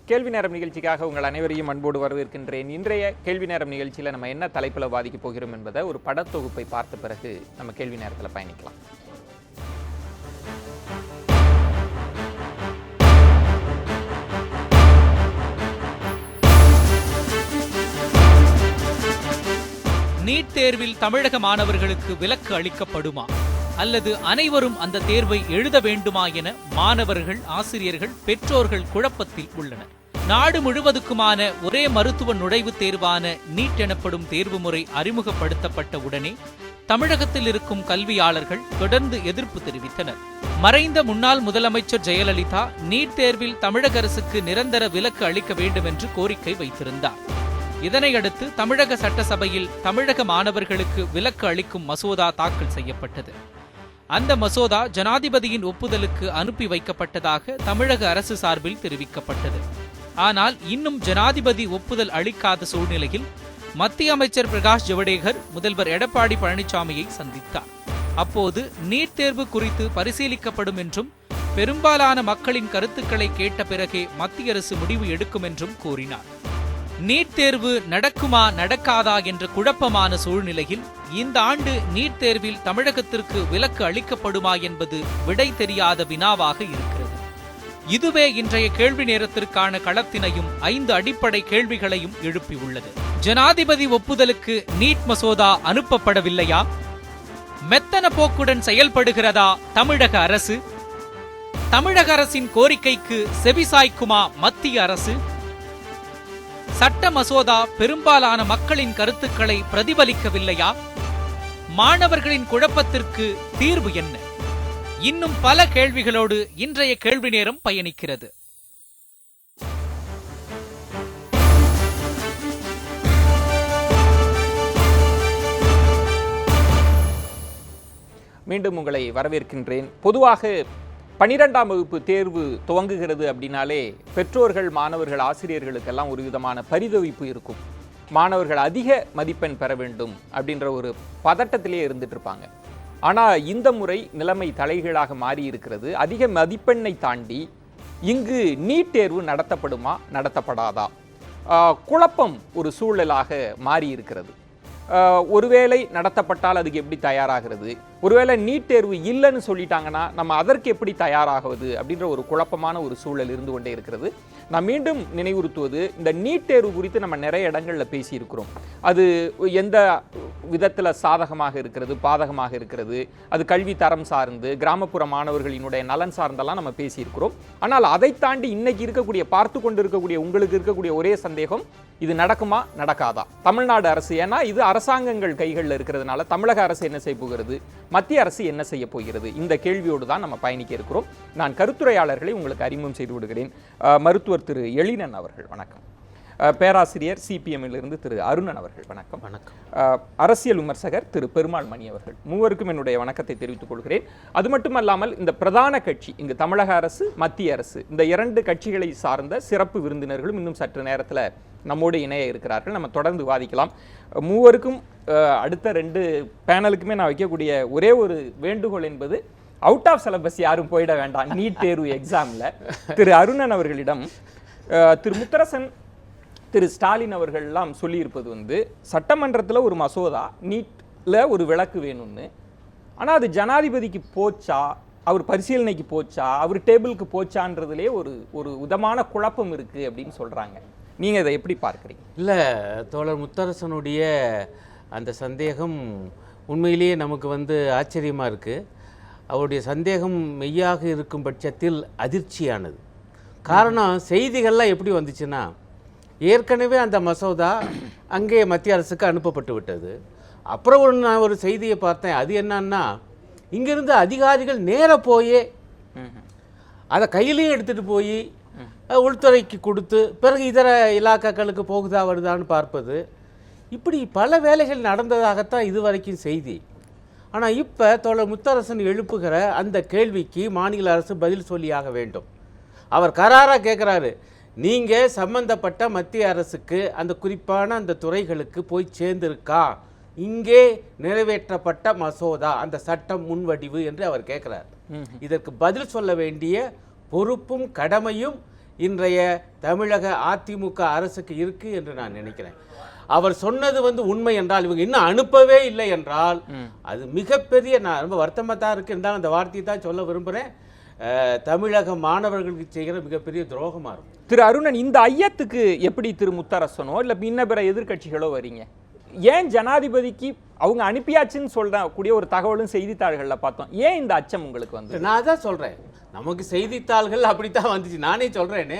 கேள்வி நேரம் நிகழ்ச்சிக்காக உங்கள் அனைவரையும் அன்போடு வரவேற்கின்றேன். இன்றைய கேள்வி நேரம் நிகழ்ச்சியில் நம்ம என்ன தலைப்பில் பாதிக்க போகிறோம் என்பதை ஒரு படத்தொகுப்பை பார்த்த பிறகு நம்ம கேள்வி நேரத்தில் பயணிக்கலாம். நீட் தேர்வில் தமிழக மாணவர்களுக்கு விலக்கு அளிக்கப்படுமா அல்லது அனைவரும் அந்த தேர்வை எழுத வேண்டுமா என மாணவர்கள், ஆசிரியர்கள், பெற்றோர்கள் குழப்பத்தில் உள்ளனர். நாடு முழுவதுக்குமான ஒரே மருத்துவ நுழைவுத் தேர்வான நீட் எனப்படும் தேர்வு முறை அறிமுகப்படுத்தப்பட்ட உடனே தமிழகத்தில் இருக்கும் கல்வியாளர்கள் தொடர்ந்து எதிர்ப்பு தெரிவித்தனர். மறைந்த முன்னாள் முதலமைச்சர் ஜெயலலிதா நீட் தேர்வில் தமிழக அரசுக்கு நிரந்தர விலக்கு அளிக்க வேண்டும் என்று கோரிக்கை வைத்திருந்தார். இதனையடுத்து தமிழக சட்டசபையில் தமிழக மாணவர்களுக்கு விலக்கு அளிக்கும் மசோதா தாக்கல் செய்யப்பட்டது. அந்த மசோதா ஜனாதிபதியின் ஒப்புதலுக்கு அனுப்பி வைக்கப்பட்டதாக தமிழக அரசு சார்பில் தெரிவிக்கப்பட்டது. ஆனால் இன்னும் ஜனாதிபதி ஒப்புதல் அளிக்காத சூழ்நிலையில் மத்திய அமைச்சர் பிரகாஷ் ஜவடேகர் முதல்வர் எடப்பாடி பழனிசாமியை சந்தித்தார். அப்போது நீட் தேர்வு குறித்து பரிசீலிக்கப்படும் என்றும் பெரும்பாலான மக்களின் கருத்துக்களை கேட்ட பிறகே மத்திய அரசு முடிவு எடுக்கும் என்றும் கூறினார். நீட் தேர்வு நடக்குமா நடக்காதா என்ற குழப்பமான சூழ்நிலையில் இந்த ஆண்டு நீட் தேர்வில் தமிழகத்திற்கு விலக்கு அளிக்கப்படுமா என்பது விடை தெரியாத வினாவாக இருக்கிறது. இதுவே இன்றைய கேள்வி நேரத்திற்கான களத்தினையும் 5 அடிப்படை கேள்விகளையும் எழுப்பியுள்ளது. ஜனாதிபதி ஒப்புதலுக்கு நீட் மசோதா அனுப்பப்படவில்லையா? மெத்தன போக்குடன் செயல்படுகிறதா தமிழக அரசு? தமிழக அரசின் கோரிக்கைக்கு செவிசாய்க்குமா மத்திய அரசு? சட்ட மசோதா பெரும்பாலான மக்களின் கருத்துக்களை பிரதிபலிக்கவில்லையா? மாணவர்களின் குழப்பத்திற்கு தீர்வு என்ன? இன்னும் பல கேள்விகளோடு இன்றைய கேள்வி நேரம் பயணிக்கிறது. மீண்டும் உங்களை வரவேற்கின்றேன். பொதுவாக 12ஆம் வகுப்பு தேர்வு துவங்குகிறது அப்படின்னாலே பெற்றோர்கள், மாணவர்கள், ஆசிரியர்களுக்கெல்லாம் ஒரு விதமான பரிதவிப்பு இருக்கும். மாணவர்கள் அதிக மதிப்பெண் பெற வேண்டும் அப்படின்ற ஒரு பதட்டத்திலே இருந்துட்டு இருப்பாங்க. ஆனால் இந்த முறை நிலைமை தலைகீழாக மாறி இருக்கிறது. அதிக மதிப்பெண்ணை தாண்டி இங்கு நீட் தேர்வு நடத்தப்படுமா நடத்தப்படாதா குழப்பம் ஒரு சூழலாக மாறி இருக்கிறது. ஒருவேளை நடத்தப்பட்டால் அதுக்கு எப்படி தயாராகிறது, ஒருவேளை நீட் தேர்வு இல்லைன்னு சொல்லிட்டாங்கன்னா நம்ம அதற்கு எப்படி தயாராகுவது அப்படின்ற ஒரு குழப்பமான ஒரு சூழல் இருந்து கொண்டே இருக்கிறது. நான் மீண்டும் நினைவுறுத்துவது, இந்த நீட் தேர்வு குறித்து நம்ம நிறைய இடங்களில் பேசியிருக்கிறோம். அது எந்த விதத்தில் சாதகமாக இருக்கிறது, பாதகமாக இருக்கிறது, அது கல்வி தரம் சார்ந்து, கிராமப்புற மாணவர்களினுடைய நலன் சார்ந்தெல்லாம் நம்ம பேசியிருக்கிறோம். ஆனால் அதை தாண்டி இன்னைக்கு இருக்கக்கூடிய, பார்த்து கொண்டு இருக்கக்கூடிய உங்களுக்கு இருக்கக்கூடிய ஒரே சந்தேகம், இது நடக்குமா நடக்காதா? தமிழ்நாடு அரசு, ஏன்னா இது அரசாங்கங்கள் கைகளில் இருக்கிறதுனால தமிழக அரசு என்ன செய்ய போகிறது, மத்திய அரசு என்ன செய்ய போகிறது, இந்த கேள்வியோடு தான் நம்ம பயணிக்க இருக்கிறோம். நான் கருத்துரையாளர்களை உங்களுக்கு அறிமுகம் செய்து விடுகிறேன். மருத்துவர் திரு எழிலன் அவர்கள் வணக்கம். பேராசிரியர் சிபிஎம்மிலிருந்து திரு அருணன் அவர்கள் வணக்கம். வணக்கம். அரசியல் விமர்சகர் திரு பெருமாள் மணி அவர்கள், மூவருக்கும் என்னுடைய வணக்கத்தை தெரிவித்துக் கொள்கிறேன். அது மட்டுமல்லாமல் இந்த பிரதான கட்சி, இங்கு தமிழக அரசு, மத்திய அரசு, இந்த 2 கட்சிகளை சார்ந்த சிறப்பு விருந்தினர்களும் இன்னும் சற்று நேரத்தில் நம்மோடு இணைய இருக்கிறார்கள். நம்ம தொடர்ந்து விவாதிக்கலாம். மூவருக்கும் அடுத்த 2 பேனலுக்குமே நான் வைக்கக்கூடிய ஒரே ஒரு வேண்டுகோள் என்பது, அவுட் ஆஃப் சிலபஸ் யாரும் போயிட வேண்டாம் நீட் தேர்வு எக்ஸாமில். திரு அருணன் அவர்களிடம் திரு முத்தரசன், திரு ஸ்டாலின் அவர்கள்லாம் சொல்லியிருப்பது சட்டமன்றத்தில் ஒரு மசோதா நீட்டில் ஒரு விலக்கு வேணும்னு, ஆனால் அது ஜனாதிபதிக்கு போச்சா, அவர் பரிசீலனைக்கு போச்சா, அவர் டேபிளுக்கு போச்சான்றதுலே ஒரு விதமான குழப்பம் இருக்குது அப்படின்னு சொல்கிறாங்க. நீங்கள் இதை எப்படி பார்க்குறீங்க? இல்லை, தோழர் முத்தரசனுடைய அந்த சந்தேகம் உண்மையிலேயே நமக்கு ஆச்சரியமாக இருக்குது. அவருடைய சந்தேகம் மெய்யாக இருக்கும் பட்சத்தில் அதிர்ச்சியானது. காரணம், செய்திகள்லாம் எப்படி வந்துச்சுன்னா, ஏற்கனவே அந்த மசோதா அங்கே மத்திய அரசுக்கு அனுப்பப்பட்டு விட்டது. அப்புறம் நான் ஒரு செய்தியை பார்த்தேன். அது என்னன்னா, இங்கிருந்து அதிகாரிகள் நேராக போய் அதை கையிலையும் எடுத்துகிட்டு போய் உள்துறைக்கு கொடுத்து பிறகு இதர இலாக்காக்களுக்கு போகுதா வருதான்னு பார்ப்பது, இப்படி பல வேலைகள் நடந்ததாகத்தான் இதுவரைக்கும் செய்தி. ஆனால் இப்போ தோழர் முத்தரசன் எழுப்புகிற அந்த கேள்விக்கு மாநில அரசு பதில் சொல்லியாக வேண்டும். அவர் கராராக கேட்குறாரு, நீங்கள் சம்பந்தப்பட்ட மத்திய அரசுக்கு அந்த குறிப்பான அந்த துறைகளுக்கு போய் சேர்ந்திருக்கா, இங்கே நிறைவேற்றப்பட்ட மசோதா, அந்த சட்டம் முன்வடிவு என்று அவர் கேட்குறார். இதற்கு பதில் சொல்ல வேண்டிய பொறுப்பும் கடமையும் இன்றைய தமிழக அதிமுக அரசுக்கு இருக்குது என்று நான் நினைக்கிறேன். அவர் சொன்னது உண்மை என்றால், இவங்க இன்னும் அனுப்பவே இல்லை என்றால் அது மிகப்பெரிய, நான் ரொம்ப வருத்தமாக தான் இருக்கு என்றால் அந்த வார்த்தையை தான் சொல்ல விரும்புகிறேன், தமிழக மாணவர்களுக்கு செய்கிற மிகப்பெரிய துரோகமாக இருக்கும். திரு அருணன், இந்த ஐயத்துக்கு எப்படி திரு முத்தரசனோ இல்லை பின்ன பிற எதிர்கட்சிகளோ வரீங்க? ஏன் ஜனாதிபதிக்கு அவங்க அனுப்பியாச்சுன்னு சொல்லக்கூடிய ஒரு தகவலும் செய்தித்தாள்களில் பார்த்தோம், ஏன் இந்த அச்சம் உங்களுக்கு வந்து? நான் தான் சொல்கிறேன், நமக்கு செய்தித்தாள்கள் அப்படித்தான் வந்துச்சு, நானே சொல்கிறேன்னு.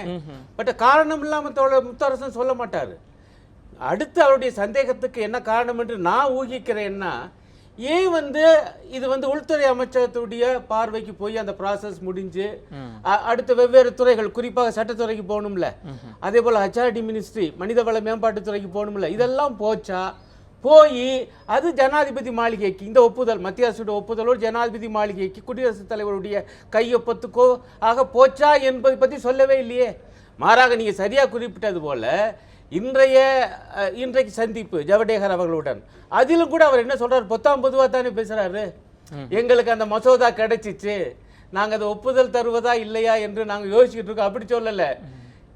பட் காரணம் இல்லாமல் முத்தரசன் சொல்ல மாட்டார். அடுத்து அவருடைய சந்தேகத்துக்கு என்ன காரணம் என்று நான் ஊகிக்கிறேன்னா, ஏன் இது உள்துறை அமைச்சகத்துடைய பார்வைக்கு போய் அந்த ப்ராசஸ் முடிஞ்சு அடுத்த வெவ்வேறு துறைகள், குறிப்பாக சட்டத்துறைக்கு போகணும்ல, அதே போல் HRD மினிஸ்ட்ரி மனிதவள மேம்பாட்டுத்துறைக்கு போகணும்ல, இதெல்லாம் போய் அது ஜனாதிபதி மாளிகைக்கு இந்த ஒப்புதல், மத்திய அரசுடைய ஒப்புதலோடு ஜனாதிபதி மாளிகைக்கு குடியரசுத் தலைவருடைய கையொப்பத்துக்கோ ஆக போச்சா என்பதை பற்றி சொல்லவே இல்லையே. மாறாக நீங்கள் சரியாக குறிப்பிட்டது போல இன்றைக்கு சந்திப்பு ஜவடேகர் அவர்களுடன், அதிலும் கூட அவர் என்ன சொல்றாரு, பொதுவாக தானே பேசுறாரு. எங்களுக்கு அந்த மசோதா கிடைச்சிச்சு, நாங்கள் அதை ஒப்புதல் தருவதா இல்லையா என்று நாங்கள் யோசிச்சுட்டு இருக்கோம், அப்படி சொல்லலை.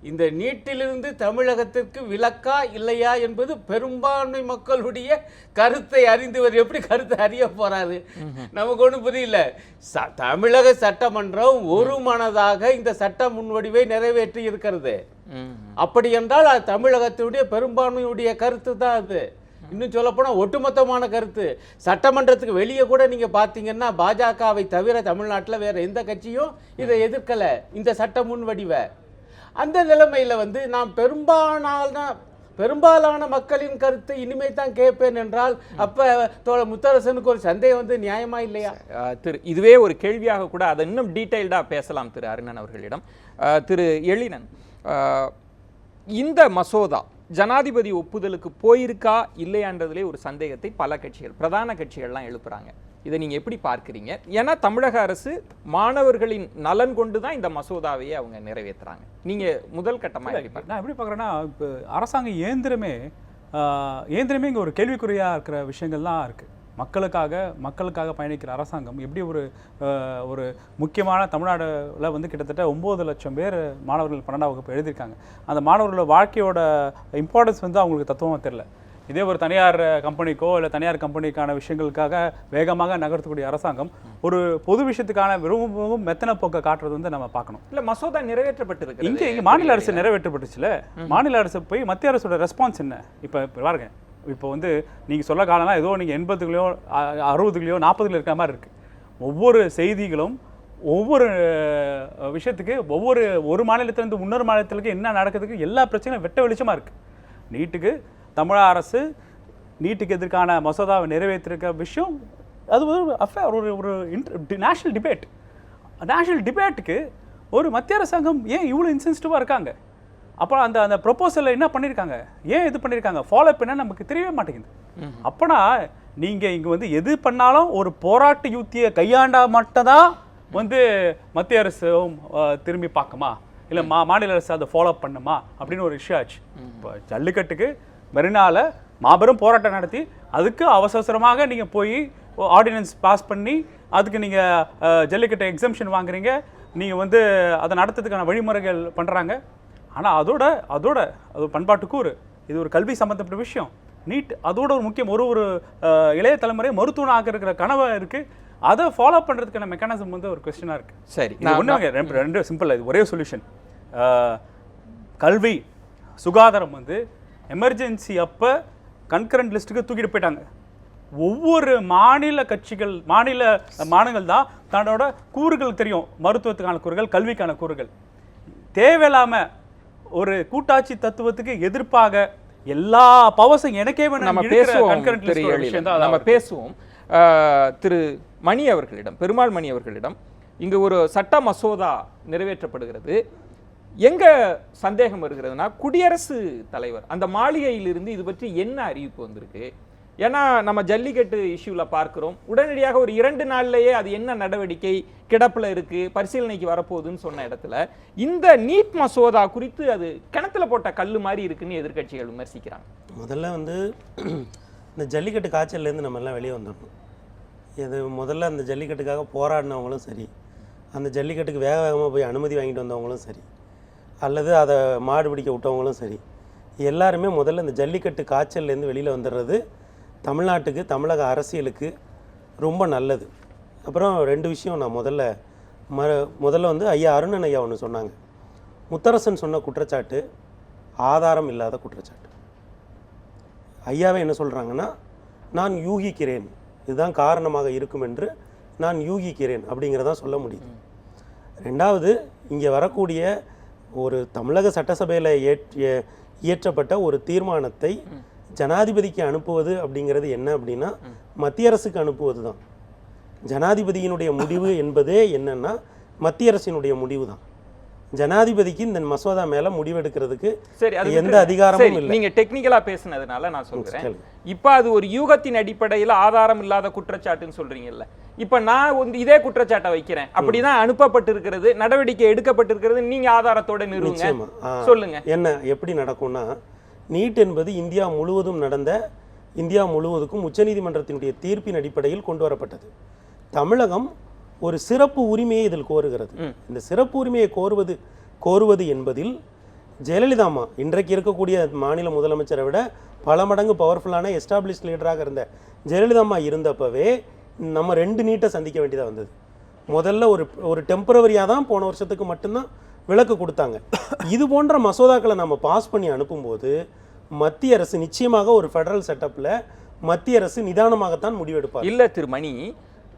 இந்த நீட்டிலிருந்து தமிழகத்திற்கு விலக்கா இல்லையா என்பது பெரும்பான்மை மக்களுடைய கருத்தை அறிந்தவர் எப்படி கருத்தை அறிய போறாரு, நமக்கு ஒன்றும் புரியல. தமிழக சட்டமன்றம் ஒரு மனதாக இந்த சட்ட முன்வடிவை நிறைவேற்றி இருக்கிறது. அப்படி என்றால் அது தமிழகத்தினுடைய பெரும்பான்மையுடைய கருத்து தான். அது இன்னும் சொல்லப்போனால் ஒட்டுமொத்தமான கருத்து. சட்டமன்றத்துக்கு வெளியே கூட நீங்கள் பார்த்தீங்கன்னா பாஜகவை தவிர தமிழ்நாட்டில் வேற எந்த கட்சியும் இதை எதிர்க்கலை, இந்த சட்ட முன்வடிவை. அந்த நிலைமையில் நாம் பெரும்பாலான மக்களின் கருத்து இனிமே தான் கேட்பேன் என்றால் அப்போ முத்தரசனுக்கு ஒரு சந்தேகம் நியாயமா இல்லையா? இதுவே ஒரு கேள்வியாக கூட அதை இன்னும் டீட்டெயில்டாக பேசலாம் திரு அருணன் அவர்களிடம். திரு எழினன், இந்த மசோதா ஜனாதிபதி ஒப்புதலுக்கு போயிருக்கா இல்லையான்றதுலே ஒரு சந்தேகத்தை பல கட்சிகள், பிரதான கட்சிகள்லாம் எழுப்புறாங்க. இதை நீங்க எப்படி பார்க்கிறீங்க? ஏன்னா தமிழக அரசு மாணவர்களின் நலன் கொண்டு தான் இந்த மசோதாவையே அவங்க நிறைவேற்றுறாங்க. நீங்க முதல் கட்டமாக நான் எப்படி பார்க்குறேன்னா, இப்போ அரசாங்கம் இயந்திரமே இங்கே ஒரு கேள்விக்குறியாக இருக்கிற விஷயங்கள்லாம் இருக்குது. மக்களுக்காக பயணிக்கிற அரசாங்கம் எப்படி ஒரு முக்கியமான தமிழ்நாடுல கிட்டத்தட்ட 9 லட்சம் பேர் மாணவர்கள் 12ஆம் வகுப்பு எழுதியிருக்காங்க. அந்த மாணவர்களோட வாழ்க்கையோட இம்பார்ட்டன்ஸ் அவங்களுக்கு தத்துவமாக தெரியல. இதே ஒரு தனியார் கம்பெனிக்கோ இல்லை தனியார் கம்பெனிக்கான விஷயங்களுக்காக வேகமாக நகர்த்தக்கூடிய அரசாங்கம் ஒரு பொது விஷயத்துக்கான விரும்பவும் மெத்தன போக்கை காட்டுறது நம்ம பார்க்கணும். இல்லை, மசோதா நிறைவேற்றப்பட்டிருக்கு, இங்கே மாநில அரசு நிறைவேற்றப்பட்டுச்சுல. மாநில அரசு போய் மத்திய அரசோட ரெஸ்பான்ஸ் என்ன? இப்போ பாருங்க, இப்போ நீங்கள் சொல்ல காலம்லாம் ஏதோ நீங்கள் 80களோ 60களோ 40களோ இருக்கிற மாதிரி இருக்குது. ஒவ்வொரு செய்திகளும் ஒவ்வொரு விஷயத்துக்கு ஒரு மாநிலத்திலேருந்து இன்னொரு மாநிலத்திற்கு என்ன நடக்கிறதுக்கு எல்லா பிரச்சனையும் வெட்ட வெளிச்சமாக இருக்குது. நீட்டுக்கு தமிழக அரசு நீட்டுக்கு எதிர்க்கான மசோதாவை நிறைவேற்றிருக்க விஷயம் அது ஒரு நேஷனல் டிபேட்டுக்கு ஒரு மத்திய அரசாங்கம் ஏன் இவ்வளோ இன்சென்சிட்டிவாக இருக்காங்க? அப்போ அந்த ப்ரொபோசலில் என்ன பண்ணியிருக்காங்க, ஏன் இது பண்ணியிருக்காங்க, ஃபாலோ பண்ண நமக்கு தெரியவே மாட்டேங்குது. அப்போனா நீங்கள் இங்கே எது பண்ணாலும் ஒரு போராட்ட யுத்தியை கையாண்டா மட்டும்தான் மத்திய அரசும் திரும்பி பார்க்குமா, இல்லை மாநில அரசு அதை ஃபாலோ பண்ணுமா அப்படின்னு ஒரு இஷ்யூ ஆச்சு. இப்போ ஜல்லிக்கட்டுக்கு மெரினால மாபெரும் போராட்டம் நடத்தி அதுக்கு அவசரமாக நீங்கள் போய் ஆர்டினன்ஸ் பாஸ் பண்ணி அதுக்கு நீங்கள் ஜல்லிக்கட்டு எக்ஸம்ஷன் வாங்குறீங்க, நீங்கள் அதை நடத்துறதுக்கான வழிமுறைகள் பண்ணுறாங்க. ஆனால் அதோட அது பண்பாட்டுக்கூறு, இது ஒரு கல்வி சம்மந்தப்பட்ட விஷயம். நீட் அதோட ஒரு முக்கியம். ஒரு இளைய தலைமுறை மருத்துவம் ஆகிற கனவு இருக்குது, அதை ஃபாலோ பண்ணுறதுக்கான மெக்கானிசம் ஒரு கொஸ்டினாக இருக்குது. சரி, ஒன்றுங்க, ரெண்டு சிம்பிள், இது ஒரே சொல்யூஷன். கல்வி சுகாதாரம் எமர்ஜென்சி அப்போ கன்கரண்ட் லிஸ்ட்டுக்கு தூக்கிட்டு போயிட்டாங்க. ஒவ்வொரு மாநிலங்கள் தான் தன்னோட கூறுகள் தெரியும், மருத்துவத்துக்கான கூறுகள், கல்விக்கான கூறுகள். தேவையில்லாமல் ஒரு கூட்டாட்சி தத்துவத்துக்கு எதிர்ப்பாக எல்லா பவர்ஸும் எனக்கே நம்ம பேசுவோம். திரு மணி அவர்களிடம், பெருமாள் மணி அவர்களிடம், இங்கு ஒரு சட்ட மசோதா நிறைவேற்றப்படுகிறது. எங்க சந்தேகம் வருகிறதுனா, குடியரசு தலைவர் அந்த மாளிகையிலிருந்து இது பற்றி என்ன அறிவிப்பு வந்திருக்கு? ஏன்னா நம்ம ஜல்லிக்கட்டு இஷ்யூவில் பார்க்குறோம், உடனடியாக ஒரு 2 நாள்லேயே அது என்ன நடவடிக்கை கிடப்பில் இருக்குது, பரிசீலனைக்கு வரப்போகுதுன்னு சொன்ன இடத்துல இந்த நீட் மசோதா குறித்து அது கிணத்துல போட்ட கல் மாதிரி இருக்குன்னு எதிர்க்கட்சிகள் விமர்சிக்கிறாங்க. முதல்ல இந்த ஜல்லிக்கட்டு காய்ச்சல்லேருந்து நம்ம எல்லாம் வெளியே வந்துடணும். இது முதல்ல அந்த ஜல்லிக்கட்டுக்காக போராடினவங்களும் சரி, அந்த ஜல்லிக்கட்டுக்கு வேகமாக போய் அனுமதி வாங்கிட்டு வந்தவங்களும் சரி, அல்லது அதை மாடு பிடிக்க விட்டவங்களும் சரி, எல்லாருமே முதல்ல இந்த ஜல்லிக்கட்டு காய்ச்சல்லேருந்து வெளியில் வந்துடுறது தமிழ்நாட்டுக்கு, தமிழக அரசியலுக்கு ரொம்ப நல்லது. அப்புறம் 2 விஷயம் நான் முதல்ல வந்து ஐயா அருணன் ஐயா ஒன்று சொன்னாங்க. முத்தரசன் சொன்ன குற்றச்சாட்டு ஆதாரம் இல்லாத குற்றச்சாட்டு. ஐயாவே என்ன சொல்கிறாங்கன்னா, நான் யூகிக்கிறேன், இதுதான் காரணமாக இருக்கும் என்று நான் யூகிக்கிறேன் அப்படிங்கிறதான் சொல்ல முடியுது. 2வது, இங்கே வரக்கூடிய ஒரு தமிழக சட்டசபையில் இயற்றப்பட்ட ஒரு தீர்மானத்தை ஜனாதிபதிக்கு அனுப்புவது அப்படிங்கிறது என்ன அப்படின்னா மத்திய அரசுக்கு அனுப்புவது தான். ஜனாதிபதியினுடைய முடிவு என்பதே என்னன்னா மத்திய அரசினுடைய முடிவு தான். ஜனாதிபதிக்கு இந்த மசோதா மேல முடிவெடுக்கிறதுக்கு சரி, அது எந்த அதிகாரமும் இல்லை. நீங்க டெக்னிக்கலா பேசுனதுனால நான் சொல்றேன். இப்ப அது ஒரு யூகத்தின் அடிப்படையில் ஆதாரம் இல்லாத குற்றச்சாட்டுன்னு சொல்றீங்கல்ல. இப்ப நான் வந்து இதே குற்றச்சாட்டை வைக்கிறேன், அப்படிதான் அனுப்பப்பட்டிருக்கிறது, நடவடிக்கை எடுக்கப்பட்டிருக்கிறது, நீங்க ஆதாரத்தோட நிறுவுங்க, சொல்லுங்க. என்ன எப்படி நடக்கும்னா, நீட் என்பது இந்தியா முழுவதுக்கும் உச்சநீதிமன்றத்தினுடைய தீர்ப்பின் அடிப்படையில் கொண்டு வரப்பட்டது. தமிழகம் ஒரு சிறப்பு உரிமையை இதில் கோருகிறது. இந்த சிறப்பு உரிமையை கோருவது என்பதில் ஜெயலலிதா அம்மா இன்றைக்கு இருக்கக்கூடிய மாநில முதலமைச்சரை விட பல மடங்கு பவர்ஃபுல்லான எஸ்டாப்ளிஷ் லீடராக இருந்த ஜெயலலிதா அம்மா இருந்தப்பவே நம்ம 2 நீட்டை சந்திக்க வேண்டியதாக வந்தது. முதல்ல ஒரு டெம்பரவரியாக தான் போன வருஷத்துக்கு மட்டும்தான் விலக்கு கொடுத்தாங்க. இது போன்ற மசோதாக்களை நம்ம பாஸ் பண்ணி அனுப்பும்போது மத்திய அரசு நிச்சயமாக ஒரு ஃபெடரல் செட்டப்பில் மத்திய அரசு நிதானமாகத்தான் முடிவெடுப்பார். இல்லை திருமணி,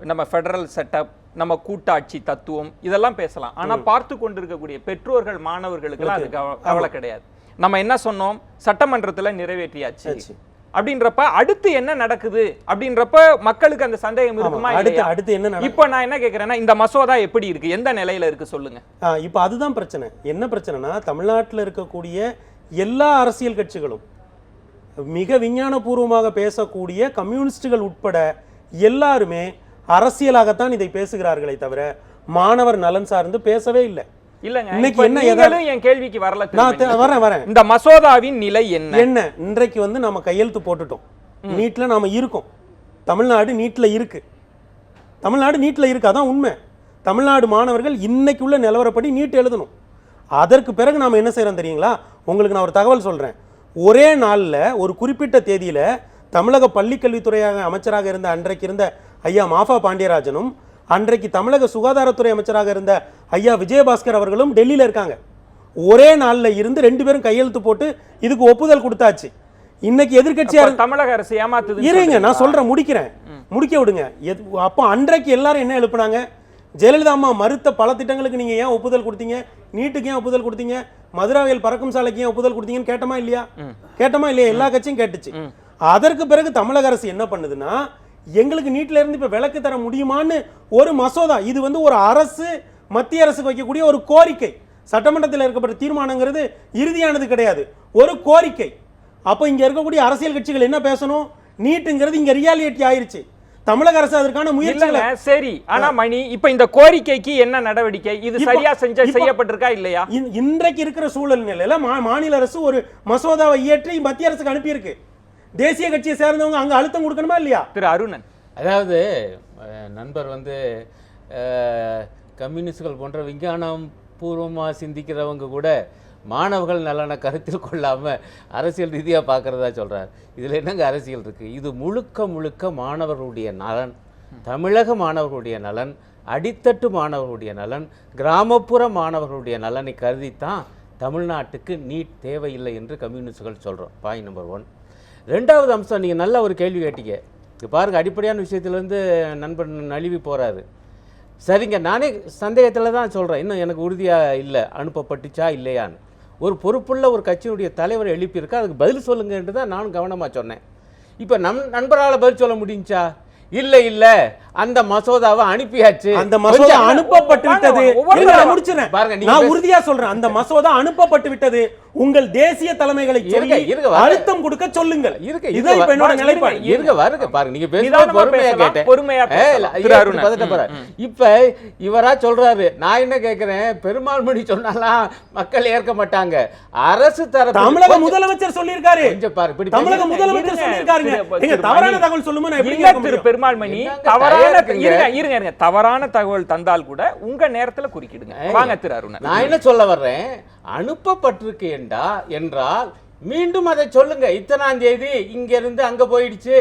நம்ம ஃபெடரல் செட்டப், நம்ம கூட்டாட்சி தத்துவம் இதெல்லாம் பேசலாம். ஆனா பார்த்து கொண்டிருக்கக்கூடிய பெற்றோர்கள் மாணவர்களுக்கு அது கவலை கிடையாது. நம்ம என்ன சொன்னோம், சட்டமன்றத்துல நிறைவேற்றியாச்சு அப்படின்றப்ப அடுத்து என்ன நடக்குது அப்படின்றப்ப மக்களுக்கு அந்த சந்தேகம் இருக்குமா? அடுத்து என்ன? இப்ப நான் என்ன கேக்குறேன்னா, இந்த மசோதா எப்படி இருக்கு, எந்த நிலையில இருக்கு சொல்லுங்க. இப்ப அதுதான் பிரச்சனை. என்ன பிரச்சனைனா, தமிழ்நாட்டில் இருக்கக்கூடிய எல்லா அரசியல் கட்சிகளும் மிக விஞ்ஞானபூர்வமாக பேசக்கூடிய கம்யூனிஸ்டுகள் உட்பட எல்லாருமே அரசியலாகத்தான் இதை பேசுகிறார்களே தவிர மாணவர் நலன் சார்ந்து பேசவே இல்லை. இல்லங்க, இன்னைக்கு என்ன என் கேள்விக்கு வரல. நான் வரேன். இந்த மசோதாவின் நிலை என்ன? இன்றைக்கு வந்து நம்ம கையெழுத்து போட்டுட்டோம், நீட்ல நாம இருக்கோம், தமிழ்நாடு நீட்ல இருக்கு, அதான் உண்மை. தமிழ்நாடு மாணவர்கள் இன்னைக்கு உள்ள நிலவரப்படி நீட் எழுதணும். அதற்கு பிறகு நாம என்ன செய்யறோம் தெரியுங்களா? உங்களுக்கு நான் ஒரு தகவல் சொல்றேன். ஒரே நாள்ல ஒரு குறிப்பிட்ட தேதியில தமிழக பள்ளிக்கல்வித்துறையாக அமைச்சராக இருந்த அன்றைக்கு இருந்த ஐயா மாஃபா பாண்டியராஜனும் அன்றைக்கு தமிழக சுகாதாரத்துறை அமைச்சராக இருந்த ஐயா விஜயபாஸ்கர் அவர்களும் டெல்லியில் இருக்காங்க. ஒரே நாளில் இருந்து 2 பேரும் கையெழுத்து போட்டு இதுக்கு ஒப்புதல் கொடுத்தாச்சு. இன்னைக்கு எதிர்கட்சியா தமிழக அரசு ஏமாத்துது. இருங்க, நான் சொல்றேன், முடிக்க விடுங்க. அப்போ அன்றைக்கு எல்லாரும் என்ன எழுப்புனாங்க? ஜெயலலிதா அம்மா மறுத்த பல திட்டங்களுக்கு நீங்க ஏன் ஒப்புதல் கொடுத்தீங்க? நீட்டுக்கு ஏன் ஒப்புதல் கொடுத்தீங்க? மதுராவியல் பறக்கும் சாலைக்கு ஏன் ஒப்புதல் கொடுத்தீங்கன்னு கேட்டமா இல்லையா? எல்லா கட்சியும் கேட்டுச்சு. அதற்கு பிறகு தமிழக அரசு என்ன பண்ணுதுன்னா, எங்களுக்கு நீட்ல இருந்து இப்ப விலக்கு தர முடியுமான்னு ஒரு மசோதா, இது வந்து ஒரு அரசு மத்திய அரசுக்கு வைக்கக்கூடிய ஒரு கோரிக்கை, சட்டமன்றத்தில் இருக்கப்பட்ட தீர்மானங்கிறது இறுதியானது கிடையாது, ஒரு கோரிக்கை. அப்ப இங்க இருக்கக்கூடிய அரசியல் கட்சிகள் என்ன பேசணும்? நீட்டுங்கிறது இங்க ரியாலிட்டி ஆயிருச்சு. தமிழக அரசு அதற்கான முயற்சிகளை சரி. ஆனா மணி, இப்ப இந்த கோரிக்கைக்கு என்ன நடவடிக்கை? இது சரியா செய்யப்பட்டிருக்கா இல்லையா? இன்றைக்கு இருக்கிற சூழல் நிலையில மாநில அரசு ஒரு மசோதாவை இயற்றி மத்திய அரசுக்கு அனுப்பியிருக்கு. தேசிய கட்சியை சேர்ந்தவங்க அங்க அழுத்தம் கொடுக்கணுமா இல்லையா? திரு அருணன், அதாவது நண்பர் வந்து கம்யூனிஸ்டுகள் போன்ற விஞ்ஞானம் பூர்வமாக சிந்திக்கிறவங்க கூட மாணவர்கள் நலனை கருத்தில் கொள்ளாமல் அரசியல் ரீதியாக பார்க்குறதா சொல்கிறார். இதில் என்னங்க அரசியல் இருக்குது? இது முழுக்க மாணவர்களுடைய நலன், தமிழக மாணவர்களுடைய நலன், அடித்தட்டு மாணவர்களுடைய நலன், கிராமப்புற மாணவர்களுடைய நலனை கருதித்தான் தமிழ்நாட்டுக்கு நீட் தேவையில்லை என்று கம்யூனிஸ்டுகள் சொல்கிறோம். Point number 1. 2வது அம்சம், நீங்கள் நல்ல ஒரு கேள்வி கேட்டீங்க. இது பாருங்கள், அடிப்படையான விஷயத்துலேருந்து நண்பன் நழுவி போகிறாரு. சரிங்க, நானே சந்தேகத்தில் தான் சொல்கிறேன், இன்னும் எனக்கு உறுதியாக இல்லை அனுப்பப்பட்டுச்சா இல்லையான்னு. ஒரு பொறுப்புள்ள ஒரு கட்சியினுடைய தலைவர் எழுப்பியிருக்கா, அதுக்கு பதில் சொல்லுங்கன்ட்டு தான் நானும் கவனமாக சொன்னேன். இப்போ நண்பரால் பதில் சொல்ல முடிஞ்சா? இல்லை அந்த மசோதாவை அனுப்பியாச்சு. அந்த மசோதா அனுப்பப்பட்டு விட்டது. முடிச்சிடுறேன், நான் உறுதியா சொல்றேன், அந்த மசோதா அனுப்பப்பட்டு விட்டது. உங்கள் தேசிய தலைமைகளை அழுத்தம் கொடுக்க சொல்லுங்கள். இது இப்ப என்னோட நிலைப்பாடு. பாருங்க, நீங்க பேசுறது பொறுமையா கேட்டேன். இப்ப இவரா சொல்றாரு, நான் என்ன கேட்கிறேன், பெருமாள் மணி சொன்னாலாம் மக்கள் ஏற்க மாட்டாங்க. அரசு தரப்பு தமிழக முதலமைச்சர் சொல்லியிருக்காரு. தமிழக முதலமைச்சர் சொல்லியிருக்காருங்க. தவறான தகவல் சொல்லுமா? நான் எப்படி பெருமாள் மணி தவறான தகவல் தந்தால் கூட உங்க நேரத்துல குறுக்கிடுங்க. வாங்க திரு அருணன். நான் என்ன சொல்ல வர்றேன், அனுப்பப்பட்டிருக்கு என்றால் மீண்டும் அதை சொல்லுங்க. இத்தனாம் தேதி இங்கிருந்து அங்கே போயிடுச்சு,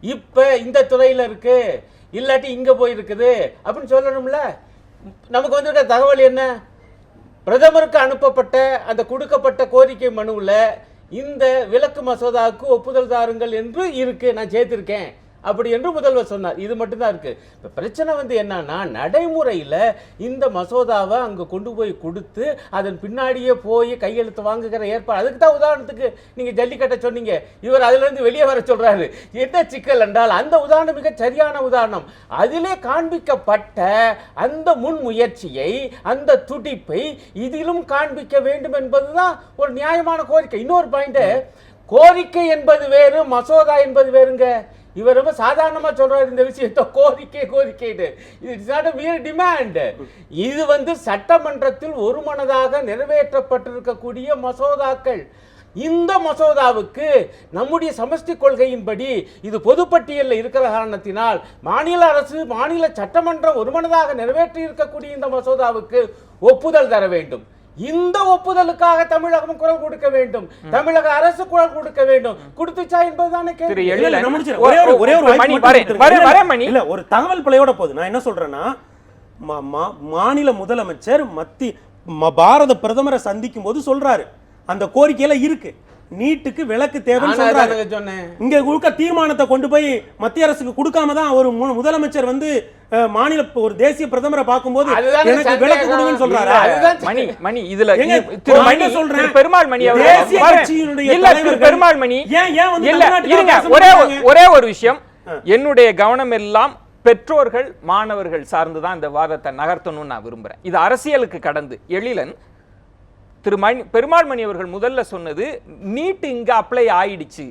இப்போ இந்த துறையில் இருக்கு, இல்லாட்டி இங்கே போயிருக்குது அப்படின்னு சொல்லணும்ல. நமக்கு வந்திருக்க தகவல் என்ன? பிரதமருக்கு அனுப்பப்பட்ட அந்த கொடுக்கப்பட்ட கோரிக்கை மனுவில் இந்த விலக்கு மசோதாவுக்கு ஒப்புதல் தாருங்கள் என்று இருக்கு, நான் சேர்த்திருக்கேன் அப்படி என்று முதல்வர் சொன்னார். இது மட்டும்தான் இருக்கு. இப்போ பிரச்சனை என்னன்னா, நடைமுறையில் இந்த மசோதாவை அங்கே கொண்டு போய் கொடுத்து அதன் பின்னாடியே போய் கையெழுத்து வாங்குகிற ஏற்பாடு. அதுக்கு தான் உதாரணத்துக்கு நீங்கள் ஜல்லிக்கட்டை சொன்னீங்க, இவர் அதிலிருந்து வெளியே வர சொல்றாரு. என்ன சிக்கல் என்றால், அந்த உதாரணம் மிக சரியான உதாரணம். அதிலே காண்பிக்கப்பட்ட அந்த முன்முயற்சியை, அந்த துடிப்பை இதிலும் காண்பிக்க வேண்டும் என்பதுதான் ஒரு நியாயமான கோரிக்கை. இன்னொரு பாயிண்ட், கோரிக்கை என்பது வேறு, மசோதா என்பது வேறுங்க. இவர் ரொம்ப சாதாரணமா சொல்றாரு இந்த விஷயத்தை, கோரிக்கை. It's not a mere demand. இது சட்டமன்றத்தில் ஒருமனதாக நிறைவேற்றப்பட்டிருக்கக்கூடிய மசோதாக்கள். இந்த மசோதாவுக்கு நம்முடைய சமஷ்டி கொள்கையின்படி இது பொதுப்பட்டியலில் இருக்கிற காரணத்தினால் மாநில அரசு, மாநில சட்டமன்றம் ஒருமனதாக நிறைவேற்றி இருக்கக்கூடிய இந்த மசோதாவுக்கு ஒப்புதல் தர வேண்டும். இந்த ஒப்புதலுக்காக தமிழகம் குரல் கொடுக்க வேண்டும், தமிழக அரசு குரல் கொடுக்க வேண்டும். கொடுத்துச்சா என்பதுதானே கேள்வி. ஒரு தகவல் பிழையோட போகுது. நான் என்ன சொல்றேன்னா, மாநில முதலமைச்சர் பாரத பிரதமரை சந்திக்கும் போது சொல்றாரு அந்த கோரிக்கையில இருக்கு, நீட்டுக்கு விலக்கு தேவைன்னு சொல்றாரு. இங்க கொடுக்க தீர்மானத்தை கொண்டு போய் மத்திய அரசுக்கு கொடுக்காம தான் ஒரு முதலமைச்சர் மாநில ஒரு தேசிய பிரதமரை பார்க்கும்போது எனக்கு விலக்கு கொடுங்கன்னு சொல்றாரு. மணி இதுல பெருமாள் மணி தேசிய கட்சியினுடைய பெருமாள் மணி ஒரே ஒரு விஷயம், என்னுடைய கவனம் எல்லாம் பெற்றோர்கள் மாணவர்கள் சார்ந்துதான் இந்த வாதத்தை நகர்த்தணும்னு நான் விரும்புறேன். இது அரசியலுக்கு கடந்து. எழிலன் பெருமாள் மணி அவர்கள் முதல்ல சொன்னது, நீட் இங்க அப்ளை ஆயிடுச்சு,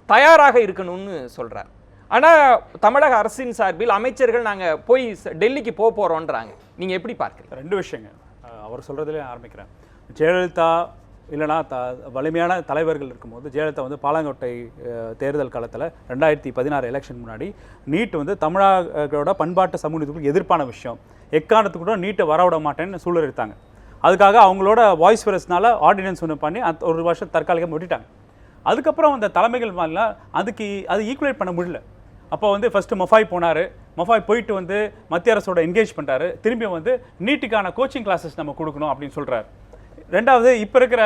தயாராக இருக்கணும்னு சொல்றார். ஆனா தமிழக அரசின் சார்பில் அமைச்சர்கள் நாங்க போய் டெல்லிக்கு போறோம்ன்றாங்க. நீங்க எப்படி பார்க்கிறீங்க? ரெண்டு விஷயங்க அவர் சொல்றதுல ஆரம்பிக்கிறேன். ஜெயலலிதா இல்லைனா வலிமையான தலைவர்கள் இருக்கும்போது, ஜெயலலிதா பாலாங்கோட்டை தேர்தல் காலத்தில் 2016 எலெக்ஷன் முன்னாடி நீட் தமிழர்களோட பண்பாட்டு சமூகத்துக்கு எதிர்ப்பான விஷயம், எக்காரணத்துக்கு கூட நீட்டை வரவிட மாட்டேன்னு சூழலித்தாங்க. அதுக்காக அவங்களோட வாய்ஸ் பிரஸ்னால ஆர்டினன்ஸ் ஒன்று பண்ணி ஒரு வருஷம் தற்காலிகமாக விட்டுட்டாங்க. அதுக்கப்புறம் அந்த தலைமைகள் மாதிரிலாம் அது ஈக்குவலேட் பண்ண முடியல. அப்போ ஃபஸ்ட்டு மொஃபாய் போனார். மொஃபாய் போயிட்டு மத்திய அரசோட என்கேஜ் பண்ணிட்டாரு. திரும்பி நீட்டுக்கான கோச்சிங் கிளாஸஸ் நம்ம கொடுக்கணும் அப்படின்னு சொல்கிறார். ரெண்டாவது, இப்போ இருக்கிற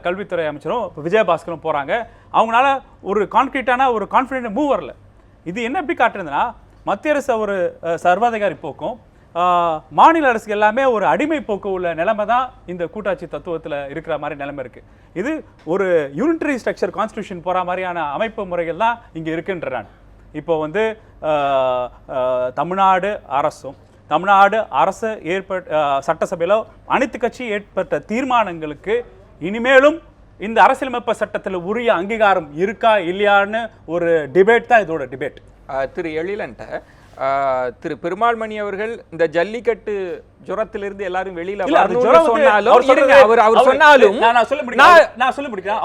கல்வித்துறை அமைச்சரும் விஜயபாஸ்கரும் போகிறாங்க. அவங்களால ஒரு கான்க்ரீட்டான ஒரு கான்ஃபிடென்ட் மூவ் வரல. இது என்ன எப்படி காட்டுறதுன்னா, மத்திய அரசு ஒரு சர்வாதிகாரி போக்கும், மாநில அரசுக்கு எல்லாமே ஒரு அடிமை போக்கு உள்ள நிலைமை தான் இந்த கூட்டாட்சி தத்துவத்தில் இருக்கிற மாதிரி நிலைமை இருக்குது. இது ஒரு யூனிட்டரி ஸ்ட்ரக்சர் கான்ஸ்டியூஷன் போகிற மாதிரியான அமைப்பு முறைகள் தான் இங்கே இருக்குன்றான். இப்போ தமிழ்நாடு அரசு சட்டசபையில் அனைத்து கட்சி ஏற்பட்ட தீர்மானங்களுக்கு இனிமேலும் இந்த அரசியலமைப்பு சட்டத்தில் உரிய அங்கீகாரம் இருக்கா இல்லையான்னு ஒரு டிபேட் தான் இதோட டிபேட். திரு எழிலன்ட்ட திரு பெருமாள் மணி அவர்கள் இந்த ஜல்லிக்கட்டு ஜுரத்திலிருந்து எல்லாரும் வெளியில